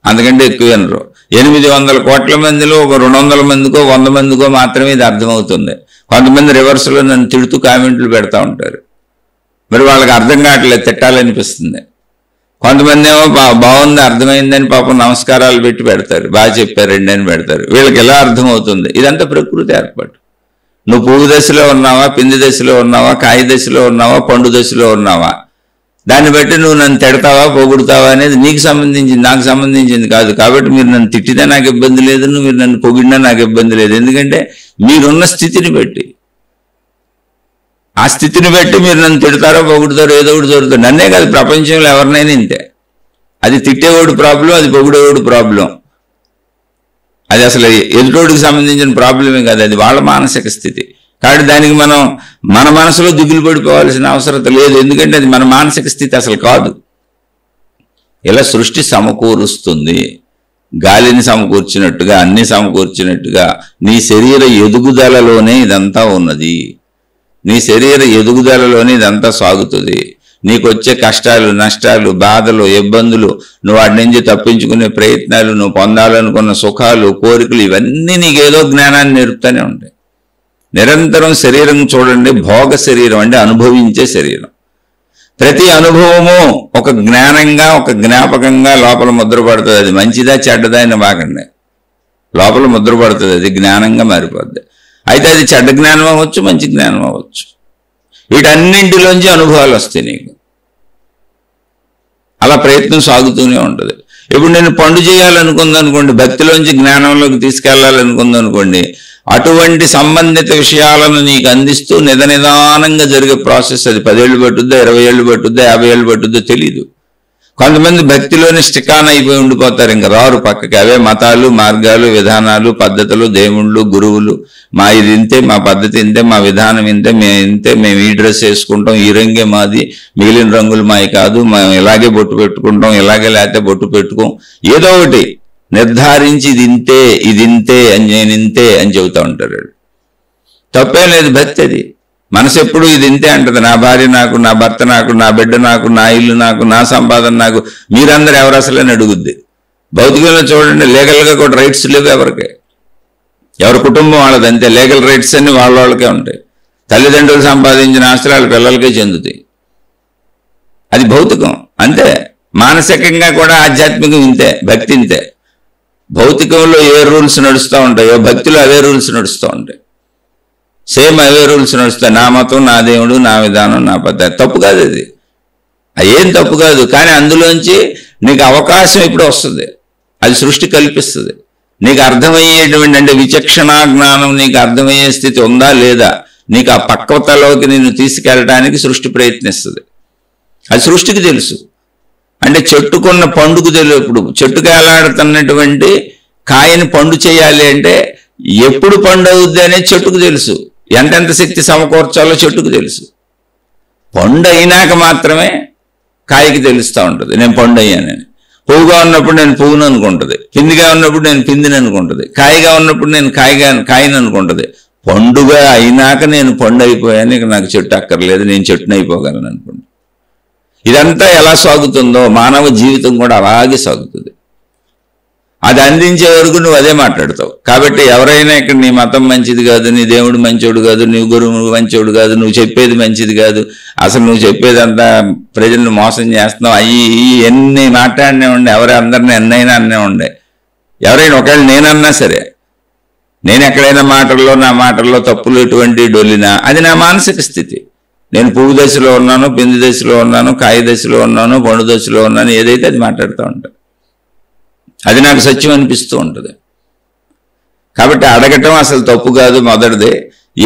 అందుకంటే ఎక్కువ వినరు. 800 కోట్ల మందిలో ఒక 200 మందికో 100 మందికో మాత్రమే ఇది అర్థమవుతుంది. కొంతమంది రివర్స్లో నన్ను తిడుతూ కామెంట్లు పెడతా ఉంటారు. మరి వాళ్ళకి అర్థం కావట్లేదు, తిట్టాలనిపిస్తుంది. కొంతమంది ఏమో బాగుంది, అర్థమైందని పాపం నమస్కారాలు పెట్టి పెడతారు, బాగా చెప్పారండి అని పెడతారు. వీళ్ళకి ఎలా అర్థమవుతుంది? ఇదంతా ప్రకృతి ఏర్పాటు. నువ్వు పువ్వు దశలో ఉన్నావా, పిండి దశలో ఉన్నావా, కాయ దశలో ఉన్నావా, పండు దశలో ఉన్నావా, దాన్ని బట్టి నువ్వు నన్ను తిడతావా, పొగుడుతావా అనేది నీకు సంబంధించింది, నాకు సంబంధించింది కాదు. కాబట్టి మీరు నన్ను తిట్టినా నాకు ఇబ్బంది లేదు, మీరు నన్ను పొగిడినా నాకు ఇబ్బంది లేదు. ఎందుకంటే మీరున్న స్థితిని బట్టి, ఆ స్థితిని బట్టి మీరు నన్ను తిడతారో పొగుడుతారో ఏదో ఒకటి జరుగుతుంది. నన్నే కాదు, ప్రపంచంలో ఎవరినైనా ఇంతే. అది తిట్టేవాడు ప్రాబ్లం, అది పొగిడేవాడు ప్రాబ్లం. అది అసలు ఎదుటోడికి సంబంధించిన ప్రాబ్లమే కాదు, అది వాళ్ళ మానసిక స్థితి. కాబట్టి దానికి మనం మన మనసులో దిగులు పడిపోవాల్సిన అవసరం లేదు. ఎందుకంటే అది మన మానసిక స్థితి అసలు కాదు. ఇలా సృష్టి సమకూరుస్తుంది. గాలిని సమకూర్చినట్టుగా, అన్ని సమకూర్చినట్టుగా నీ శరీర ఎదుగుదలలోనే ఇదంతా ఉన్నది. నీ శరీర ఎదుగుదలలోనే ఇదంతా సాగుతుంది. నీకు వచ్చే కష్టాలు, నష్టాలు, బాధలు, ఇబ్బందులు, నువ్వు వాటి నుంచి తప్పించుకునే ప్రయత్నాలు, నువ్వు పొందాలనుకున్న సుఖాలు, కోరికలు, ఇవన్నీ నీకేదో జ్ఞానాన్ని నేర్పుతూనే ఉంటాయి. నిరంతరం శరీరం చూడండి, భోగ శరీరం అంటే అనుభవించే శరీరం. ప్రతి అనుభవము ఒక జ్ఞానంగా, ఒక జ్ఞాపకంగా లోపల ముద్రపడుతుంది. అది మంచిదా చెడ్డదా అని బాగండి, లోపల ముద్రపడుతుంది, అది జ్ఞానంగా మారిపోద్ది. అయితే అది చెడ్డ జ్ఞానం అవ్వచ్చు, మంచి జ్ఞానం అవ్వచ్చు. వీటన్నింటిలోంచి అనుభవాలు వస్తాయి నీకు. అలా ప్రయత్నం సాగుతూనే ఉంటుంది. ఇప్పుడు నేను పండు చేయాలనుకుందనుకోండి, భక్తిలోంచి జ్ఞానంలోకి తీసుకెళ్లాలనుకుందనుకోండి, అటువంటి సంబంధిత విషయాలను నీకు అందిస్తూ నిదానంగా జరిగే ప్రాసెస్. అది 10 ఏళ్ళు పట్టుద్దో, 20 ఏళ్ళు పట్టుద్దో, 50 ఏళ్ళు పట్టుద్దో తెలీదు. కొంతమంది భక్తిలోనే స్టికాన్ అయిపోయి ఉండిపోతారు, ఇంకా రారు పక్కకి. అవే మతాలు, మార్గాలు, విధానాలు, పద్ధతులు, దేవుళ్ళు, గురువులు. మా ఇది ఇంతే, మా పద్ధతి ఇంతే, మా విధానం ఇంతే, మేము ఈ డ్రెస్ వేసుకుంటాం, ఈ రంగే మాది, మిగిలిన రంగులు మావి కాదు, మేము ఇలాగే బొట్టు పెట్టుకుంటాం, ఇలాగే లేకపోతే బొట్టు పెట్టుకోం. ఏదో ఒకటి నిర్ధారించి ఇది ఇంతే అని, నేను ఇంతే అని చెబుతూ ఉంటారు. తప్పేం లేదు, భక్తి అది. మనసు ఎప్పుడు ఇది ఇంతే అంటది. నా భార్య నాకు, నా భర్త నాకు, నా బిడ్డ నాకు, నా ఇల్లు నాకు, నా సంపాదన నాకు, మీరందరూ ఎవరు అసలని అడుగుద్ది. భౌతికంలో చూడండి, లీగల్గా కూడా రైట్స్ లేవు ఎవరికి. ఎవరి కుటుంబం వాళ్ళది అంతే. లీగల్ రైట్స్ అన్ని వాళ్ళకే ఉంటాయి. తల్లిదండ్రులు సంపాదించిన ఆస్తులు వాళ్ళ పిల్లలకే చెందుతాయి. అది భౌతికం అంతే. మానసికంగా కూడా ఆధ్యాత్మికం ఇంతే, భక్తి ఇంతే. భౌతికంలో ఏ రూల్స్ నడుస్తూ ఉంటాయో భక్తిలో అవే రూల్స్ నడుస్తూ ఉంటాయి. సేమ్ అవే రూల్స్ నడుస్తాయి. నా మతం, నా దేవుడు, నా విధానం, నా పద్ధతి. తప్పు కాదు అది, ఏం తప్పు కాదు. కానీ అందులోంచి నీకు అవకాశం ఇప్పుడు వస్తుంది, అది సృష్టి కల్పిస్తుంది. నీకు అర్థమయ్యేటువంటి అంటే విచక్షణా జ్ఞానం నీకు అర్థమయ్యే స్థితి ఉందా లేదా, నీకు ఆ పక్వతలోకి నిన్ను తీసుకెళ్ళడానికి సృష్టి ప్రయత్నిస్తుంది. అది సృష్టికి తెలుసు. అంటే చెట్టుకున్న పండుకు తెలియదు. ఇప్పుడు చెట్టుకు వేలాడుతున్నటువంటి కాయని పండు చేయాలి అంటే ఎప్పుడు పండు అవుద్ది అనేది చెట్టుకు తెలుసు. ఎంతెంత శక్తి సమకూర్చాలో చెట్టుకు తెలుసు. పండు అయినాక మాత్రమే కాయకి తెలుస్తూ ఉంటుంది నేను పండు అయ్యానని. పువ్వుగా ఉన్నప్పుడు నేను పువ్వును అనుకుంటుంది, పిందిగా ఉన్నప్పుడు నేను పిందిని అనుకుంటుంది, కాయగా ఉన్నప్పుడు నేను కాయని అనుకుంటుంది. పండుగ అయినాక నేను పండు అయిపోయాను, ఇక నాకు చెట్టు అక్కర్లేదు, నేను చెట్టుని అయిపోగలను అనుకుంటా. ఇదంతా ఎలా సాగుతుందో మానవ జీవితం కూడా అలాగే సాగుతుంది. అది అందించే వరకు నువ్వు అదే మాట్లాడతావు. కాబట్టి ఎవరైనా ఇక్కడ నీ మతం మంచిది కాదు, నీ దేవుడు మంచోడు కాదు, నీ గురువు మంచోడు కాదు, నువ్వు చెప్పేది మంచిది కాదు, అసలు నువ్వు చెప్పేదంతా ప్రజలను మోసం చేస్తున్నావు, అయ్యి ఎన్ని మాట్లాడినే ఉండే, అందరినీ ఎన్నైనా అన్నే ఉండే. ఎవరైనా ఒకవేళ నేనన్నా సరే, నేను ఎక్కడైనా నా మాటల్లో తప్పులు ఎటువంటి డొల్లినా అది నా మానసిక స్థితి. నేను పువ్వు దశలో ఉన్నాను, పిండి దశలో ఉన్నాను, కాయ దశలో ఉన్నాను, పండు దశలో ఉన్నాను, ఏదైతే అది మాట్లాడుతూ ఉంటాను. అది నాకు సత్యం అనిపిస్తూ ఉంటుంది. కాబట్టి అడగటం అసలు తప్పు కాదు. మొదటిది,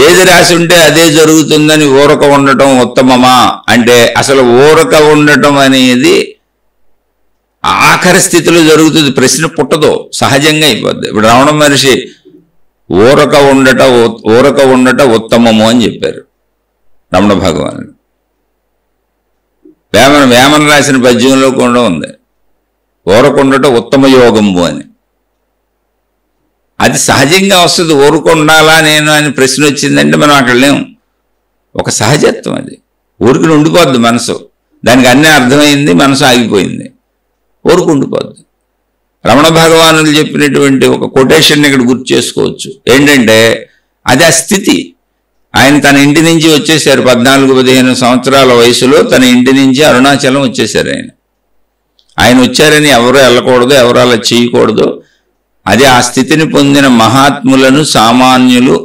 ఏది రాసి ఉంటే అదే జరుగుతుందని ఊరక ఉండటం ఉత్తమమా అంటే అసలు ఊరక ఉండటం అనేది ఆఖరి స్థితిలో జరుగుతుంది. ప్రశ్న పుట్టదు, సహజంగా అయిపోద్ది. ఇప్పుడు రమణ మహర్షి ఊరక ఉండట ఉత్తమము అని చెప్పారు రమణ భగవానుడు. వేమన రాసిన పద్యంలో కూడా ఉంది, ఊరకుండట ఉత్తమ యోగంబు అని. అది సహజంగా వస్తుంది. ఊరుకుండాలా నేను అని ప్రశ్న వచ్చిందంటే మనం అక్కడ లేము. ఒక సహజత్వం అది. ఊరికి ఉండిపోద్ది మనసు, దానికి అన్నీ అర్థమైంది, మనసు ఆగిపోయింది, ఊరుకుండిపోద్ది. రమణ భగవానులు చెప్పినటువంటి ఒక కొటేషన్ ఇక్కడ గుర్తు చేసుకోవచ్చు. ఏంటంటే అది ఆ స్థితి. ఆయన తన ఇంటి నుంచి వచ్చేసారు 14-15 సంవత్సరాల వయసులో. తన ఇంటి నుంచి అరుణాచలం వచ్చేసారు. ఆయన వచ్చారని ఎవరు వెళ్ళకూడదు, ఎవరు అలా చేయకూడదు. అది ఆ స్థితిని పొందిన మహాత్ములను సామాన్యులు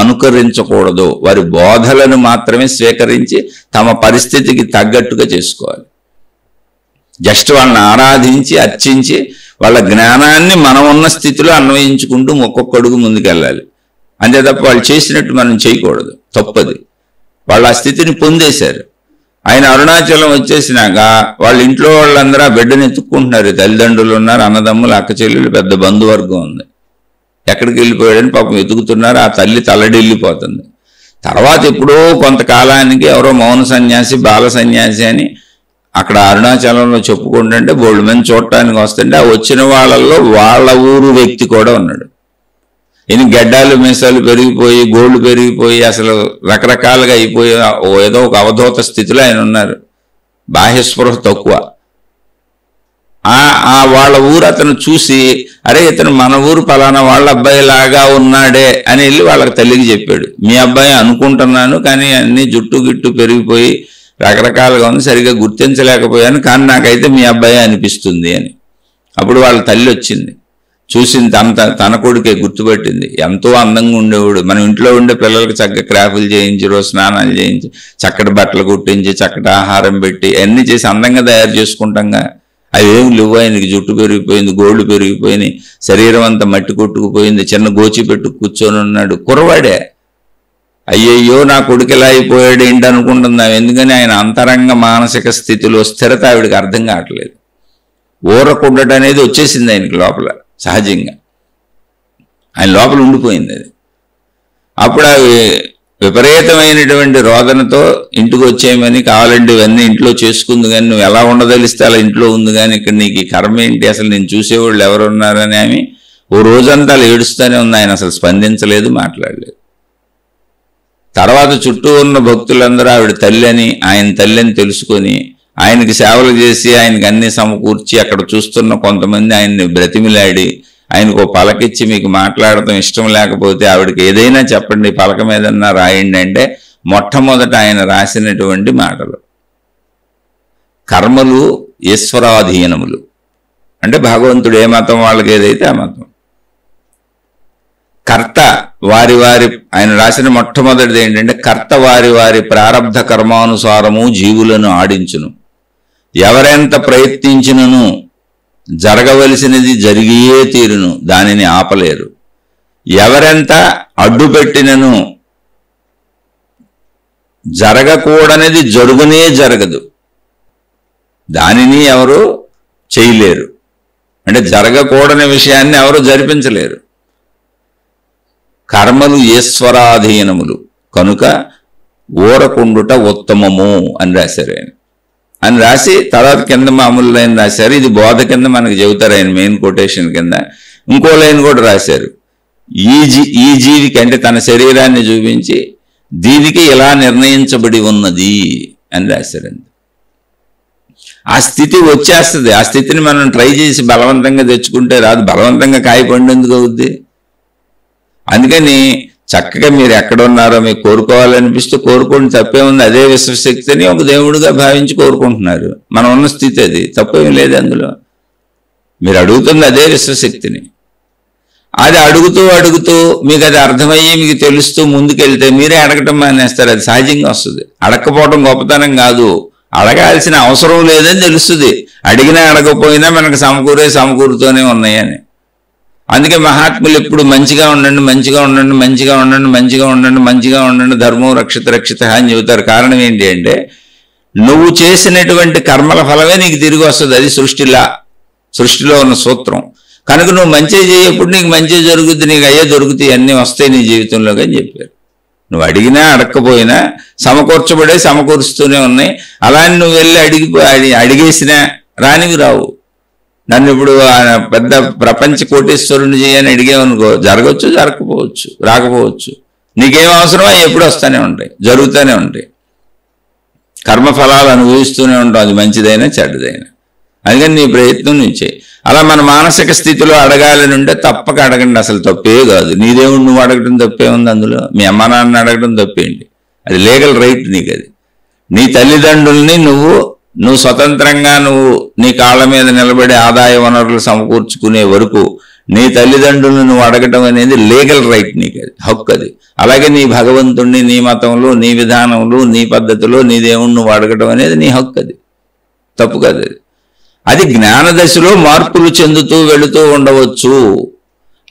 అనుకరించకూడదు. వారి బోధలను మాత్రమే స్వీకరించి తమ పరిస్థితికి తగ్గట్టుగా చేసుకోవాలి. జస్ట్ వాళ్ళని ఆరాధించి అర్చించి వాళ్ళ జ్ఞానాన్ని మనం ఉన్న స్థితిలో అన్వయించుకుంటూ ఒక్కొక్క అడుగు ముందుకెళ్ళాలి. అంతే తప్ప వాళ్ళు చేసినట్టు మనం చేయకూడదు, తప్పది. వాళ్ళు ఆ స్థితిని పొందేశారు. ఆయన అరుణాచలం వచ్చేసినాక వాళ్ళ ఇంట్లో వాళ్ళందరూ ఆ బిడ్డను ఎత్తుక్కుంటున్నారు. తల్లిదండ్రులు ఉన్నారు, అన్నదమ్ములు, అక్క చెల్లెలు, పెద్ద బంధువర్గం ఉంది. ఎక్కడికి వెళ్ళిపోయాడని పాపం వెతుకుతున్నారు. ఆ తల్లి తల్లడిల్లిపోతుంది. తర్వాత ఎప్పుడో కొంతకాలానికి ఎవరో మౌన సన్యాసి, బాల సన్యాసి అని అక్కడ అరుణాచలంలో చెప్పుకుంటుంటే బోల్డ్ మంది చూడటానికి వస్తుంటే ఆ వచ్చిన వాళ్ళల్లో వాళ్ళ ఊరు వ్యక్తి కూడా ఉన్నాడు. ఈయన గడ్డాలు మీసాలు పెరిగిపోయి, గోళ్ళు పెరిగిపోయి, అసలు రకరకాలుగా అయిపోయి ఏదో ఒక అవధూత స్థితిలో ఆయన ఉన్నారు. బాహ్యస్పృహ తక్కువ. వాళ్ళ ఊరు అతను చూసి, అరే ఇతను మన ఊరు పలానా వాళ్ళ అబ్బాయి లాగా ఉన్నాడే అని వెళ్ళి వాళ్ళకి తల్లికి చెప్పాడు. మీ అబ్బాయి అనుకుంటున్నాను, కానీ అన్ని జుట్టు గిట్టు పెరిగిపోయి రకరకాలుగా ఉంది, సరిగ్గా గుర్తించలేకపోయాను, కానీ నాకైతే మీ అబ్బాయి అనిపిస్తుంది అని. అప్పుడు వాళ్ళ తల్లి వచ్చింది, చూసింది, తన కొడుకే గుర్తుపట్టింది. ఎంతో అందంగా ఉండేవాడు. మనం ఇంట్లో ఉండే పిల్లలకి చక్కగా క్రాఫ్లు చేయించి, రోజు స్నానాలు చేయించి, చక్కటి బట్టలు కుట్టించి, చక్కటి ఆహారం పెట్టి అన్నీ చేసి అందంగా తయారు చేసుకుంటాంగా. అవేమి లేవు. ఆయనకి జుట్టు పెరిగిపోయింది, గోళ్ళు పెరిగిపోయినాయి, శరీరం అంతా మట్టి కొట్టుకుపోయింది, చిన్న గోచి పెట్టు కూర్చొని ఉన్నాడు. కుర్రవాడే, అయ్యయ్యో నా కొడుకు ఇలా అయిపోయాడు ఏంటి అనుకుంటున్నాం. ఎందుకని ఆయన అంతరంగ మానసిక స్థితిలో స్థిరత ఆవిడికి అర్థం కావట్లేదు. ఊరకుండట అనేది వచ్చేసింది ఆయనకి లోపల సహజంగా, ఆయన లోపల ఉండిపోయింది అది. అప్పుడు అవి విపరీతమైనటువంటి రోదనతో ఇంటికి వచ్చేయమని, కావాలంటే ఇవన్నీ ఇంట్లో చేసుకుంది కానీ నువ్వు ఎలా ఉండదలిస్తే అలా ఇంట్లో ఉంది కానీ ఇక్కడ నీకు ఈ కర్మ ఏంటి, అసలు నేను చూసేవాళ్ళు ఎవరున్నారని ఆమె ఓ రోజంతా అలా ఏడుస్తూనే ఉంది. ఆయన అసలు స్పందించలేదు, మాట్లాడలేదు. తర్వాత చుట్టూ ఉన్న భక్తులందరూ ఆవిడ తల్లి అని, ఆయన తల్లి అని తెలుసుకొని ఆయనకి సేవలు చేసి ఆయనకి అన్ని సమకూర్చి అక్కడ చూస్తున్న కొంతమంది ఆయన్ని బ్రతిమిలాడి ఆయనకు పలకిచ్చి మీకు మాట్లాడటం ఇష్టం లేకపోతే ఆవిడకి ఏదైనా చెప్పండి, పలక మీదన్నా రాయండి అంటే మొట్టమొదట ఆయన రాసినటువంటి మాటలు కర్మలు ఈశ్వరాధీనములు. అంటే భగవంతుడు ఏ మతం వాళ్ళకి ఏదైతే ఆ మతం. కర్త వారి వారి, ఆయన రాసిన మొట్టమొదటిది ఏంటంటే కర్త వారి వారి ప్రారబ్ధ కర్మానుసారము జీవులను ఆడించును. ఎవరెంత ప్రయత్నించినను జరగవలసినది జరిగియే తీరును, దానిని ఆపలేరు. ఎవరెంత అడ్డుపెట్టినను జరగకూడనిది జరుగునే జరగదు, దానిని ఎవరు చేయలేరు. అంటే జరగకూడని విషయాన్ని ఎవరు జరిపించలేరు. కర్మలు ఈశ్వరాధీనములు కనుక ఊరకుండుట ఉత్తమము అని రాశారు ఆయన. అని రాసి తర్వాత కింద మామూలు లైన్ రాశారు. ఇది బోధ కింద మనకు చెబుతారు ఆయన మెయిన్ కొటేషన్ కింద. ఇంకో లైన్ కూడా రాశారు. ఈ జీవికి అంటే తన శరీరాన్ని చూపించి దీనికి ఇలా నిర్ణయించబడి ఉన్నది అని రాశారండి. ఆ స్థితి వచ్చేస్తుంది. ఆ స్థితిని మనం ట్రై చేసి బలవంతంగా తెచ్చుకుంటే రాదు. బలవంతంగా కాయపండు ఎందుకు అవుద్ది? అందుకని చక్కగా మీరు ఎక్కడున్నారో మీకు కోరుకోవాలనిపిస్తూ కోరుకోండి, తప్పే ఉంది. అదే విశ్వశక్తిని ఒక దేవుడిగా భావించి కోరుకుంటున్నారు. మనం ఉన్న స్థితి అది, తప్పేమీ లేదు అందులో. మీరు అడుగుతుంది అదే విశ్వశక్తిని. అది అడుగుతూ అడుగుతూ మీకు అది అర్థమయ్యి మీకు తెలుస్తూ ముందుకెళ్తే మీరే అడగటం మానేస్తారు. అది సహజంగా వస్తుంది. అడగకపోవడం గొప్పతనం కాదు, అడగాల్సిన అవసరం లేదని తెలుస్తుంది. అడిగినా అడగకపోయినా మనకు సమకూరుతూనే ఉన్నాయని. అందుకే మహాత్ములు ఎప్పుడు మంచిగా ఉండండి, మంచిగా ఉండండి, మంచిగా ఉండండి, మంచిగా ఉండండి, మంచిగా ఉండండి, ధర్మం రక్షిత రక్షిత అని చెబుతారు. కారణం ఏంటి అంటే నువ్వు చేసినటువంటి కర్మల ఫలమే నీకు తిరిగి వస్తుంది. అది సృష్టిలో ఉన్న సూత్రం. కనుక నువ్వు మంచి చేయప్పుడు నీకు మంచి జరుగుద్ది, నీకు అయ్యే దొరుకుతాయి, అన్నీ వస్తాయి నీ జీవితంలోకి అని చెప్పారు. నువ్వు అడిగినా అడగకపోయినా సమకూరుస్తూనే ఉన్నాయి. అలా నువ్వు వెళ్ళి అడిగేసినా రానివి రావు. నన్ను ఇప్పుడు పెద్ద ప్రపంచ కోటేశ్వరుని చేయని అడిగేవనుకో, జరగవచ్చు, జరగకపోవచ్చు, రాకపోవచ్చు. నీకేం అవసరమో ఎప్పుడు వస్తూనే ఉంటాయి, జరుగుతూనే ఉంటాయి. కర్మఫలాలు అనుభవిస్తూనే ఉంటాం, అది మంచిదైనా చెడ్డదైనా. అందుకని నీ ప్రయత్నం నువ్వు చేయి. అలా మన మానసిక స్థితిలో అడగాలని ఉంటే తప్పక అడగండి, అసలు తప్పే కాదు. నీ దేవుడు నువ్వు అడగడం తప్పే ఉంది అందులో? మీ అమ్మ నాన్న అడగడం తప్పేంటి? అది లీగల్ రైట్ నీకు. అది నీ తల్లిదండ్రుల్ని నువ్వు స్వతంత్రంగా నీ కాళ్ళ మీద నిలబడి ఆదాయ వనరులు సమకూర్చుకునే వరకు నీ తల్లిదండ్రులను నువ్వు అడగటం అనేది లీగల్ రైట్ నీకు, అది హక్కు. అది అలాగే నీ భగవంతుణ్ణి నీ మతంలో నీ విధానంలో నీ పద్ధతిలో నీ దేవుణ్ణి నువ్వు అడగటం అనేది నీ హక్కు. అది తప్పు కాదు. అది జ్ఞాన దశలో మార్పులు చెందుతూ వెళుతూ ఉండవచ్చు.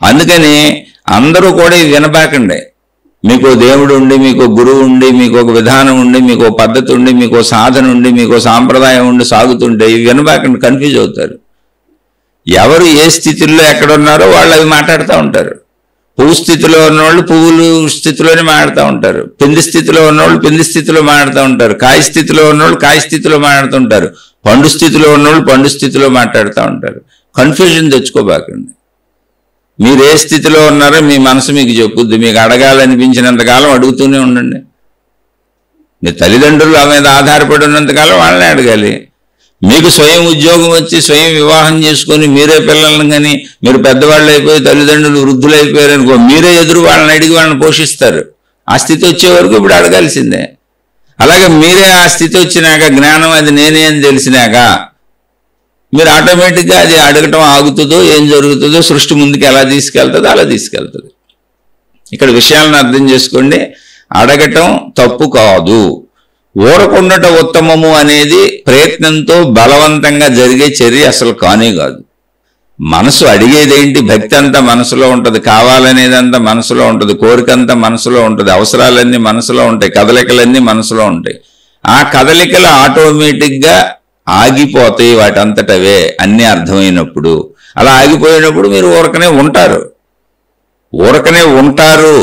అందుకని అందరూ కూడా ఇవి వినబాకండి. మీకు దేవుడు ఉండి, మీకు గురువు ఉండి, మీకు ఒక విధానం ఉండి, మీకు పద్ధతి ఉండి, మీకు సాధన ఉండి, మీకు సాంప్రదాయం ఉండి సాగుతుంటే ఇవి వినబాకండి, కన్ఫ్యూజ్ అవుతారు. ఎవరు ఏ స్థితిలో ఎక్కడున్నారో వాళ్ళు అవి మాట్లాడుతూ ఉంటారు. పువ్వు స్థితిలో ఉన్నవాళ్ళు పువ్వులు స్థితిలోనే మాట్లాడుతూ ఉంటారు. పిండి స్థితిలో ఉన్నవాళ్ళు పిండి స్థితిలో మాట్లాడుతూ ఉంటారు. కాయ స్థితిలో ఉన్నవాళ్ళు కాయ స్థితిలో మాట్లాడుతుంటారు. పండు స్థితిలో ఉన్నవాళ్ళు పండు స్థితిలో మాట్లాడుతూ ఉంటారు. కన్ఫ్యూజన్ తెచ్చుకోబాకండి. మీరు ఏ స్థితిలో ఉన్నారో మీ మనసు మీకు చెప్పుద్ది. మీకు అడగాలనిపించినంతకాలం అడుగుతూనే ఉండండి. మీ తల్లిదండ్రులు మీద ఆధారపడి ఉన్నంతకాలం వాళ్ళని అడగాలి. మీకు స్వయం ఉద్యోగం వచ్చి స్వయం వివాహం చేసుకొని మీరే పిల్లలను కానీ మీరు పెద్దవాళ్ళు అయిపోయి తల్లిదండ్రులు వృద్ధులు అయిపోయారు అనుకో, మీరే ఎదురు వాళ్ళని అడిగి వాళ్ళని పోషిస్తారు. ఆ స్థితి వచ్చే వరకు ఇప్పుడు అడగాల్సిందే. అలాగే మీరే ఆ స్థితి వచ్చినాక జ్ఞానం అది నేనే అని తెలిసినాక మీరు ఆటోమేటిక్గా అది అడగటం ఆగుతుందో, ఏం జరుగుతుందో, సృష్టి ముందుకు ఎలా తీసుకెళ్తుందో అలా తీసుకెళ్తుంది. ఇక్కడ విషయాలను అర్థం చేసుకోండి. అడగటం తప్పు కాదు. ఊరకుండట ఉత్తమము అనేది ప్రయత్నంతో బలవంతంగా జరిగే చర్య అసలు కానే కాదు. మనసు అడిగేదేంటి? భక్తి అంతా మనసులో ఉంటుంది, కావాలనేదంతా మనసులో ఉంటుంది, కోరికంతా మనసులో ఉంటుంది, అవసరాలన్నీ మనసులో ఉంటాయి, కదలికలన్నీ మనసులో ఉంటాయి. ఆ కదలికలు ఆటోమేటిక్గా ఆగిపోతాయి వాటంతటవే అన్నీ అర్థమైనప్పుడు. అలా ఆగిపోయినప్పుడు మీరు ఊరకనే ఉంటారు,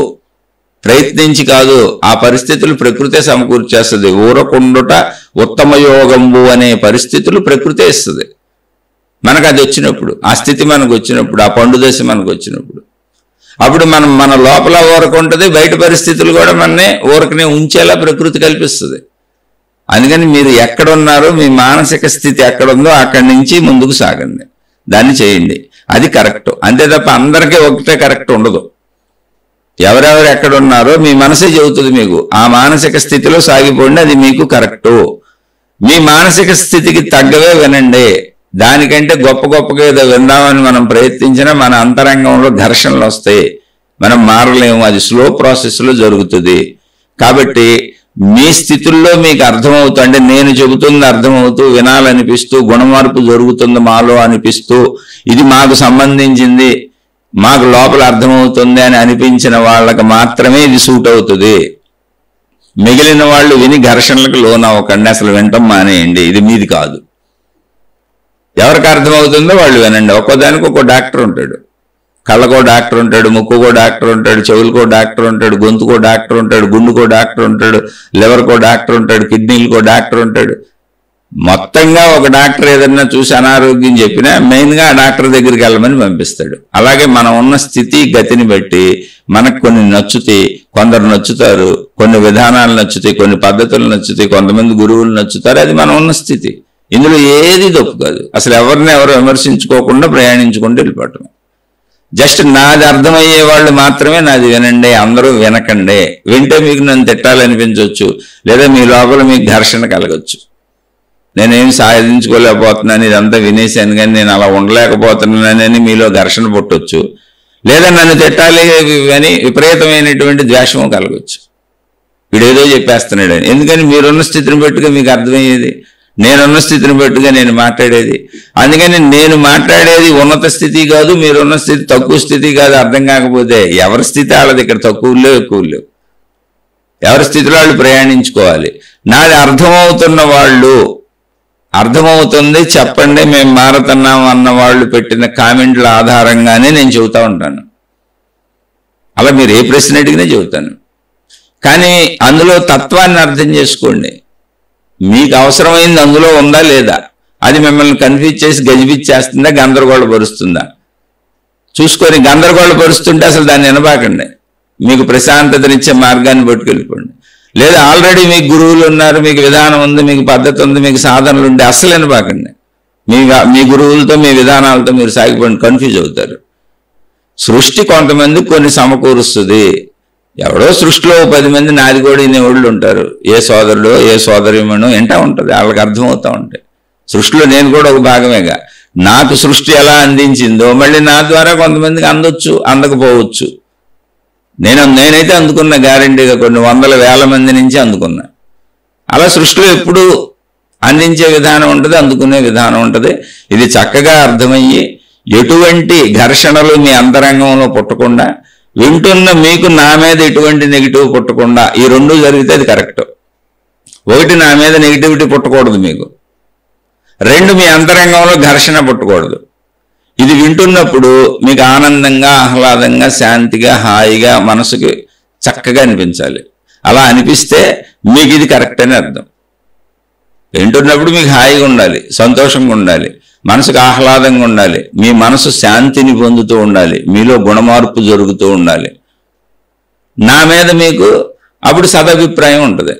ప్రయత్నించి కాదు. ఆ పరిస్థితులు ప్రకృతే సమకూర్చేస్తుంది. ఊరకుండుట ఉత్తమ యోగంబు అనే పరిస్థితులు ప్రకృతే ఇస్తుంది మనకు. అది వచ్చినప్పుడు, ఆ స్థితి మనకు వచ్చినప్పుడు, ఆ పండు దశ మనకు వచ్చినప్పుడు, అప్పుడు మన లోపల ఊరకుంటుంది, బయట పరిస్థితులు కూడా మననే ఊరకనే ఉంచేలా ప్రకృతి కల్పిస్తుంది. అందుకని మీరు ఎక్కడున్నారో, మీ మానసిక స్థితి ఎక్కడుందో అక్కడి నుంచి ముందుకు సాగండి, దాన్ని చేయండి. అది కరెక్ట్. అంతే తప్ప అందరికీ ఒకటే కరెక్ట్ ఉండదు. ఎవరెవరు ఎక్కడున్నారో మీ మనసే చెబుతుంది మీకు. ఆ మానసిక స్థితిలో సాగిపోండి, అది మీకు కరెక్టు. మీ మానసిక స్థితికి తగ్గవే వినండి. దానికంటే గొప్పగా ఏదో విందామని మనం ప్రయత్నించినా మన అంతరంగంలో ఘర్షణలు వస్తాయి, మనం మారలేము. అది స్లో ప్రాసెస్లో జరుగుతుంది. కాబట్టి మీ స్థితుల్లో మీకు అర్థమవుతూ, అంటే నేను చెబుతుంది అర్థమవుతూ, వినాలనిపిస్తూ, గుణమార్పు జరుగుతుంది మాలో అనిపిస్తూ, ఇది మాకు సంబంధించింది, మాకు లోపల అర్థమవుతుంది అని అనిపించిన వాళ్ళకి మాత్రమే ఇది సూట్ అవుతుంది. మిగిలిన వాళ్ళు విని ఘర్షణలకు లోనవ్వకండి, అసలు వినటం మానేయండి. ఇది మీది కాదు. ఎవరికి అర్థమవుతుందో వాళ్ళు వినండి. ఒక్కోదానికి ఒక్కో డాక్టర్ ఉంటాడు. కళ్ళకో డాక్టర్ ఉంటాడు, ముక్కుకో డాక్టర్ ఉంటాడు, చెవులకో డాక్టర్ ఉంటాడు, గొంతుకో డాక్టర్ ఉంటాడు, గుండుకో డాక్టర్ ఉంటాడు, లివర్కో డాక్టర్ ఉంటాడు, కిడ్నీలకో డాక్టర్ ఉంటాడు. మొత్తంగా ఒక డాక్టర్ ఏదన్నా చూసి అనారోగ్యం చెప్పినా మెయిన్గా ఆ డాక్టర్ దగ్గరికి వెళ్ళమని పంపిస్తాడు. అలాగే మనం ఉన్న స్థితి గతిని బట్టి మనకు కొన్ని నచ్చుతాయి, కొందరు నచ్చుతారు, కొన్ని విధానాలు నచ్చుతాయి, కొన్ని పద్ధతులు నచ్చుతాయి, కొంతమంది గురువులు నచ్చుతారు. అది మనం ఉన్న స్థితి. ఇందులో ఏది తప్పు కాదు. అసలు ఎవరిని ఎవరు విమర్శించుకోకుండా ప్రయాణించుకుంటూ వెళ్ళిపోవటం. జస్ట్ నాది అర్థమయ్యే వాళ్ళు మాత్రమే నాది వినండి, అందరూ వినకండి. వింటే మీకు నన్ను తిట్టాలనిపించవచ్చు, లేదా మీ లోపల మీకు ఘర్షణ కలగచ్చు. నేనేం సాధించుకోలేకపోతున్నాను, ఇదంతా వినేశాను కానీ నేను అలా ఉండలేకపోతున్నానని మీలో ఘర్షణ పుట్టొచ్చు, లేదా నన్ను తిట్టాలి అని విపరీతమైనటువంటి ద్వేషము కలగచ్చు. వీడేదో చెప్పేస్తున్నాడు అని. ఎందుకని మీరున్న స్థితిని బట్టుగా మీకు అర్థమయ్యేది, నేనున్న స్థితిని బట్టుగా నేను మాట్లాడేది. అందుకని నేను మాట్లాడేది ఉన్నత స్థితి కాదు, మీరున్న స్థితి తక్కువ స్థితి కాదు. అర్థం కాకపోతే ఎవరి స్థితి వాళ్ళది. ఇక్కడ తక్కువలో ఎక్కువలో ఎవరి స్థితిలో వాళ్ళు ప్రయాణించుకోవాలి. నాది అర్థమవుతున్న వాళ్ళు, అర్థమవుతుంది చెప్పండి మేము మారుతున్నాం అన్న వాళ్ళు పెట్టిన కామెంట్ల ఆధారంగానే నేను చెబుతూ ఉంటాను. అలా మీరు ఏ ప్రశ్న అడిగినా చెబుతాను. కానీ అందులో తత్వాన్ని అర్థం చేసుకోండి. మీకు అవసరమైంది అందులో ఉందా లేదా, అది మిమ్మల్ని కన్ఫ్యూజ్ చేసి గజిబిచ్చేస్తుందా, గందరగోళపరుస్తుందా చూసుకొని. గందరగోళపరుస్తుంటే అసలు దాన్ని వినబాకండి, మీకు ప్రశాంతతనిచ్చే మార్గాన్ని పట్టుకెళ్ళిపోండి. లేదా ఆల్రెడీ మీకు గురువులు ఉన్నారు, మీకు విధానం ఉంది, మీకు పద్ధతి ఉంది, మీకు సాధనలు ఉంటే అస్సలు వినబాకండి. మీ గురువులతో మీ విధానాలతో మీరు సాగిపోండి, కన్ఫ్యూజ్ అవుతారు. సృష్టి కొంతమంది కొన్ని సమకూరుస్తుంది. ఎవడో సృష్టిలో 10 మంది నాది కూడా ఇనేవాళ్ళు ఉంటారు. ఏ సోదరుడు ఏ సోదరిమణో ఎంటా ఉంటుంది, వాళ్ళకి అర్థమవుతూ ఉంటాయి. సృష్టిలో నేను కూడా ఒక భాగమేగా. నాకు సృష్టి ఎలా అందించిందో మళ్ళీ నా ద్వారా కొంతమందికి అందొచ్చు, అందకపోవచ్చు. నేనైతే అందుకున్న గ్యారంటీగా కొన్ని వందల వేల మంది నుంచి అందుకున్నా. అలా సృష్టిలో ఎప్పుడు అందించే విధానం ఉంటుంది, అందుకునే విధానం ఉంటుంది. ఇది చక్కగా అర్థమయ్యి ఎటువంటి ఘర్షణలు మీ అంతరంగంలో పుట్టకుండా, వింటున్న మీకు నా మీద ఎటువంటి నెగిటివ్ పుట్టకుండా, ఈ రెండు జరిగితే అది కరెక్ట్. ఒకటి, నా మీద నెగిటివిటీ పుట్టకూడదు మీకు. 2, మీ అంతరంగంలో ఘర్షణ పుట్టకూడదు. ఇది వింటున్నప్పుడు మీకు ఆనందంగా, ఆహ్లాదంగా, శాంతిగా, హాయిగా, మనసుకి చక్కగా అనిపించాలి. అలా అనిపిస్తే మీకు ఇది కరెక్ట్ అని అర్థం. వింటున్నప్పుడు మీకు హాయిగా ఉండాలి, సంతోషంగా ఉండాలి, మనసుకు ఆహ్లాదంగా ఉండాలి, మీ మనసు శాంతిని పొందుతూ ఉండాలి, మీలో గుణమార్పు జరుగుతూ ఉండాలి. నా మీద మీకు అప్పుడు సదభిప్రాయం ఉంటుంది.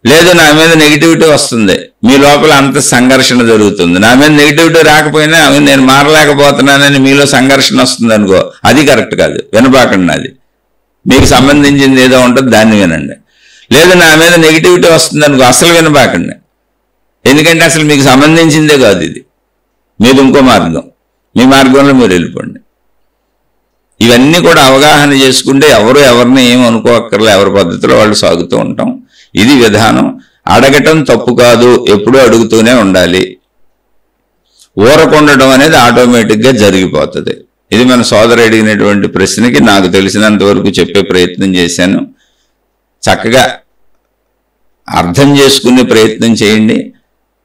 లేదు నా మీద నెగిటివిటీ వస్తుంది, మీ లోపల అంత సంఘర్షణ జరుగుతుంది. నా మీద నెగిటివిటీ రాకపోయినా నేను మారలేకపోతున్నానని మీలో సంఘర్షణ వస్తుంది అనుకో, అది కరెక్ట్ కాదు, వినబాకండి. అది మీకు సంబంధించింది ఏదో ఉంటుంది, దాన్ని వినండి. లేదు నా మీద నెగిటివిటీ వస్తుంది అనుకో, అసలు వినబాకండి. ఎందుకంటే అసలు మీకు సంబంధించిందే కాదు ఇది, మీది ఇంకో మార్గం, మీ మార్గంలో మీరు వెళ్ళిపోండి. ఇవన్నీ కూడా అవగాహన చేసుకుంటే ఎవరు ఎవరిని ఏం అనుకోక్కర్లే, ఎవరి పద్ధతిలో వాళ్ళు సాగుతూ ఉంటాం. ఇది విధానం. అడగటం తప్పు కాదు, ఎప్పుడూ అడుగుతూనే ఉండాలి. ఊరకుండడం అనేది ఆటోమేటిక్గా జరిగిపోతుంది. ఇది మన సోదరు అడిగినటువంటి ప్రశ్నకి నాకు తెలిసినంత వరకు చెప్పే ప్రయత్నం చేశాను. చక్కగా అర్థం చేసుకునే ప్రయత్నం చేయండి.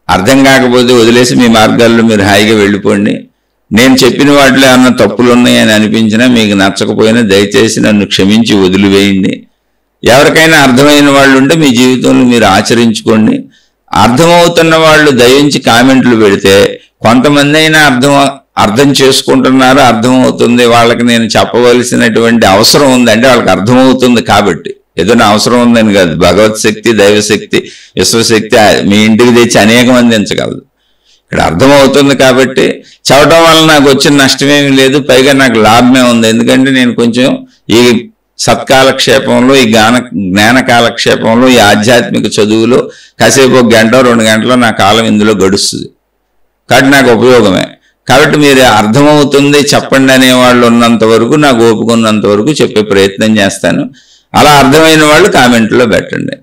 అర్థం కాకపోతే వదిలేసి మీ మార్గాల్లో మీరు హాయిగా వెళ్ళిపోండి. నేను చెప్పిన వాటిలో ఏమన్నా తప్పులు ఉన్నాయని అనిపించినా, మీకు నచ్చకపోయినా దయచేసి నన్ను క్షమించి వదిలివేయండి. ఎవరికైనా అర్థమైన వాళ్ళు ఉంటే మీ జీవితంలో మీరు ఆచరించుకోండి. అర్థమవుతున్న వాళ్ళు దయించి కామెంట్లు పెడితే కొంతమంది అయినా అర్థం చేసుకుంటున్నారు, అర్థమవుతుంది, వాళ్ళకి నేను చెప్పవలసినటువంటి అవసరం ఉంది అంటే వాళ్ళకి అర్థమవుతుంది కాబట్టి. ఏదో నా అవసరం ఉందని కాదు, భగవత్ శక్తి, దైవశక్తి, విశ్వశక్తి మీ ఇంటికి తెచ్చి అనేక మంది ఎంచగలదు. ఇక్కడ అర్థమవుతుంది కాబట్టి చదవటం వల్ల నాకు వచ్చిన నష్టమేమి లేదు, పైగా నాకు లాభమే ఉంది. ఎందుకంటే నేను కొంచెం ఈ సత్కాలక్షేపంలో, ఈ జ్ఞాన కాలక్షేపంలో, ఈ ఆధ్యాత్మిక చదువులో కాసేపు 1 గంట 2 గంటలో నా కాలం ఇందులో గడుస్తుంది కాబట్టి నాకు ఉపయోగమే. కాబట్టి మీరు అర్థమవుతుంది చెప్పండి అనేవాళ్ళు ఉన్నంత వరకు, నాకు ఓపిక ఉన్నంత వరకు చెప్పే ప్రయత్నం చేస్తాను. అలా అర్థమైన వాళ్ళు కామెంట్లో పెట్టండి.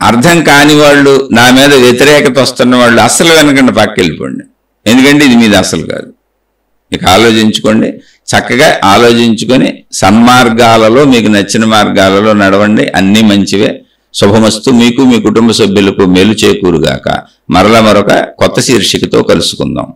అర్థం కాని వాళ్ళు, నా మీద వ్యతిరేకత వస్తున్న వాళ్ళు అస్సలు వెనకండి, పక్కకి వెళ్ళిపోండి. ఎందుకంటే ఇది మీది అసలు కాదు. ఇక ఆలోచించుకోండి, చక్కగా ఆలోచించుకొని సన్మార్గాలలో, మీకు నచ్చిన మార్గాలలో నడవండి. అన్నీ మంచివే. శుభమస్తు. మీకు మీ కుటుంబ సభ్యులకు మేలు చేకూరుగాక. మరొక కొత్త శీర్షికతో కలుసుకుందాం.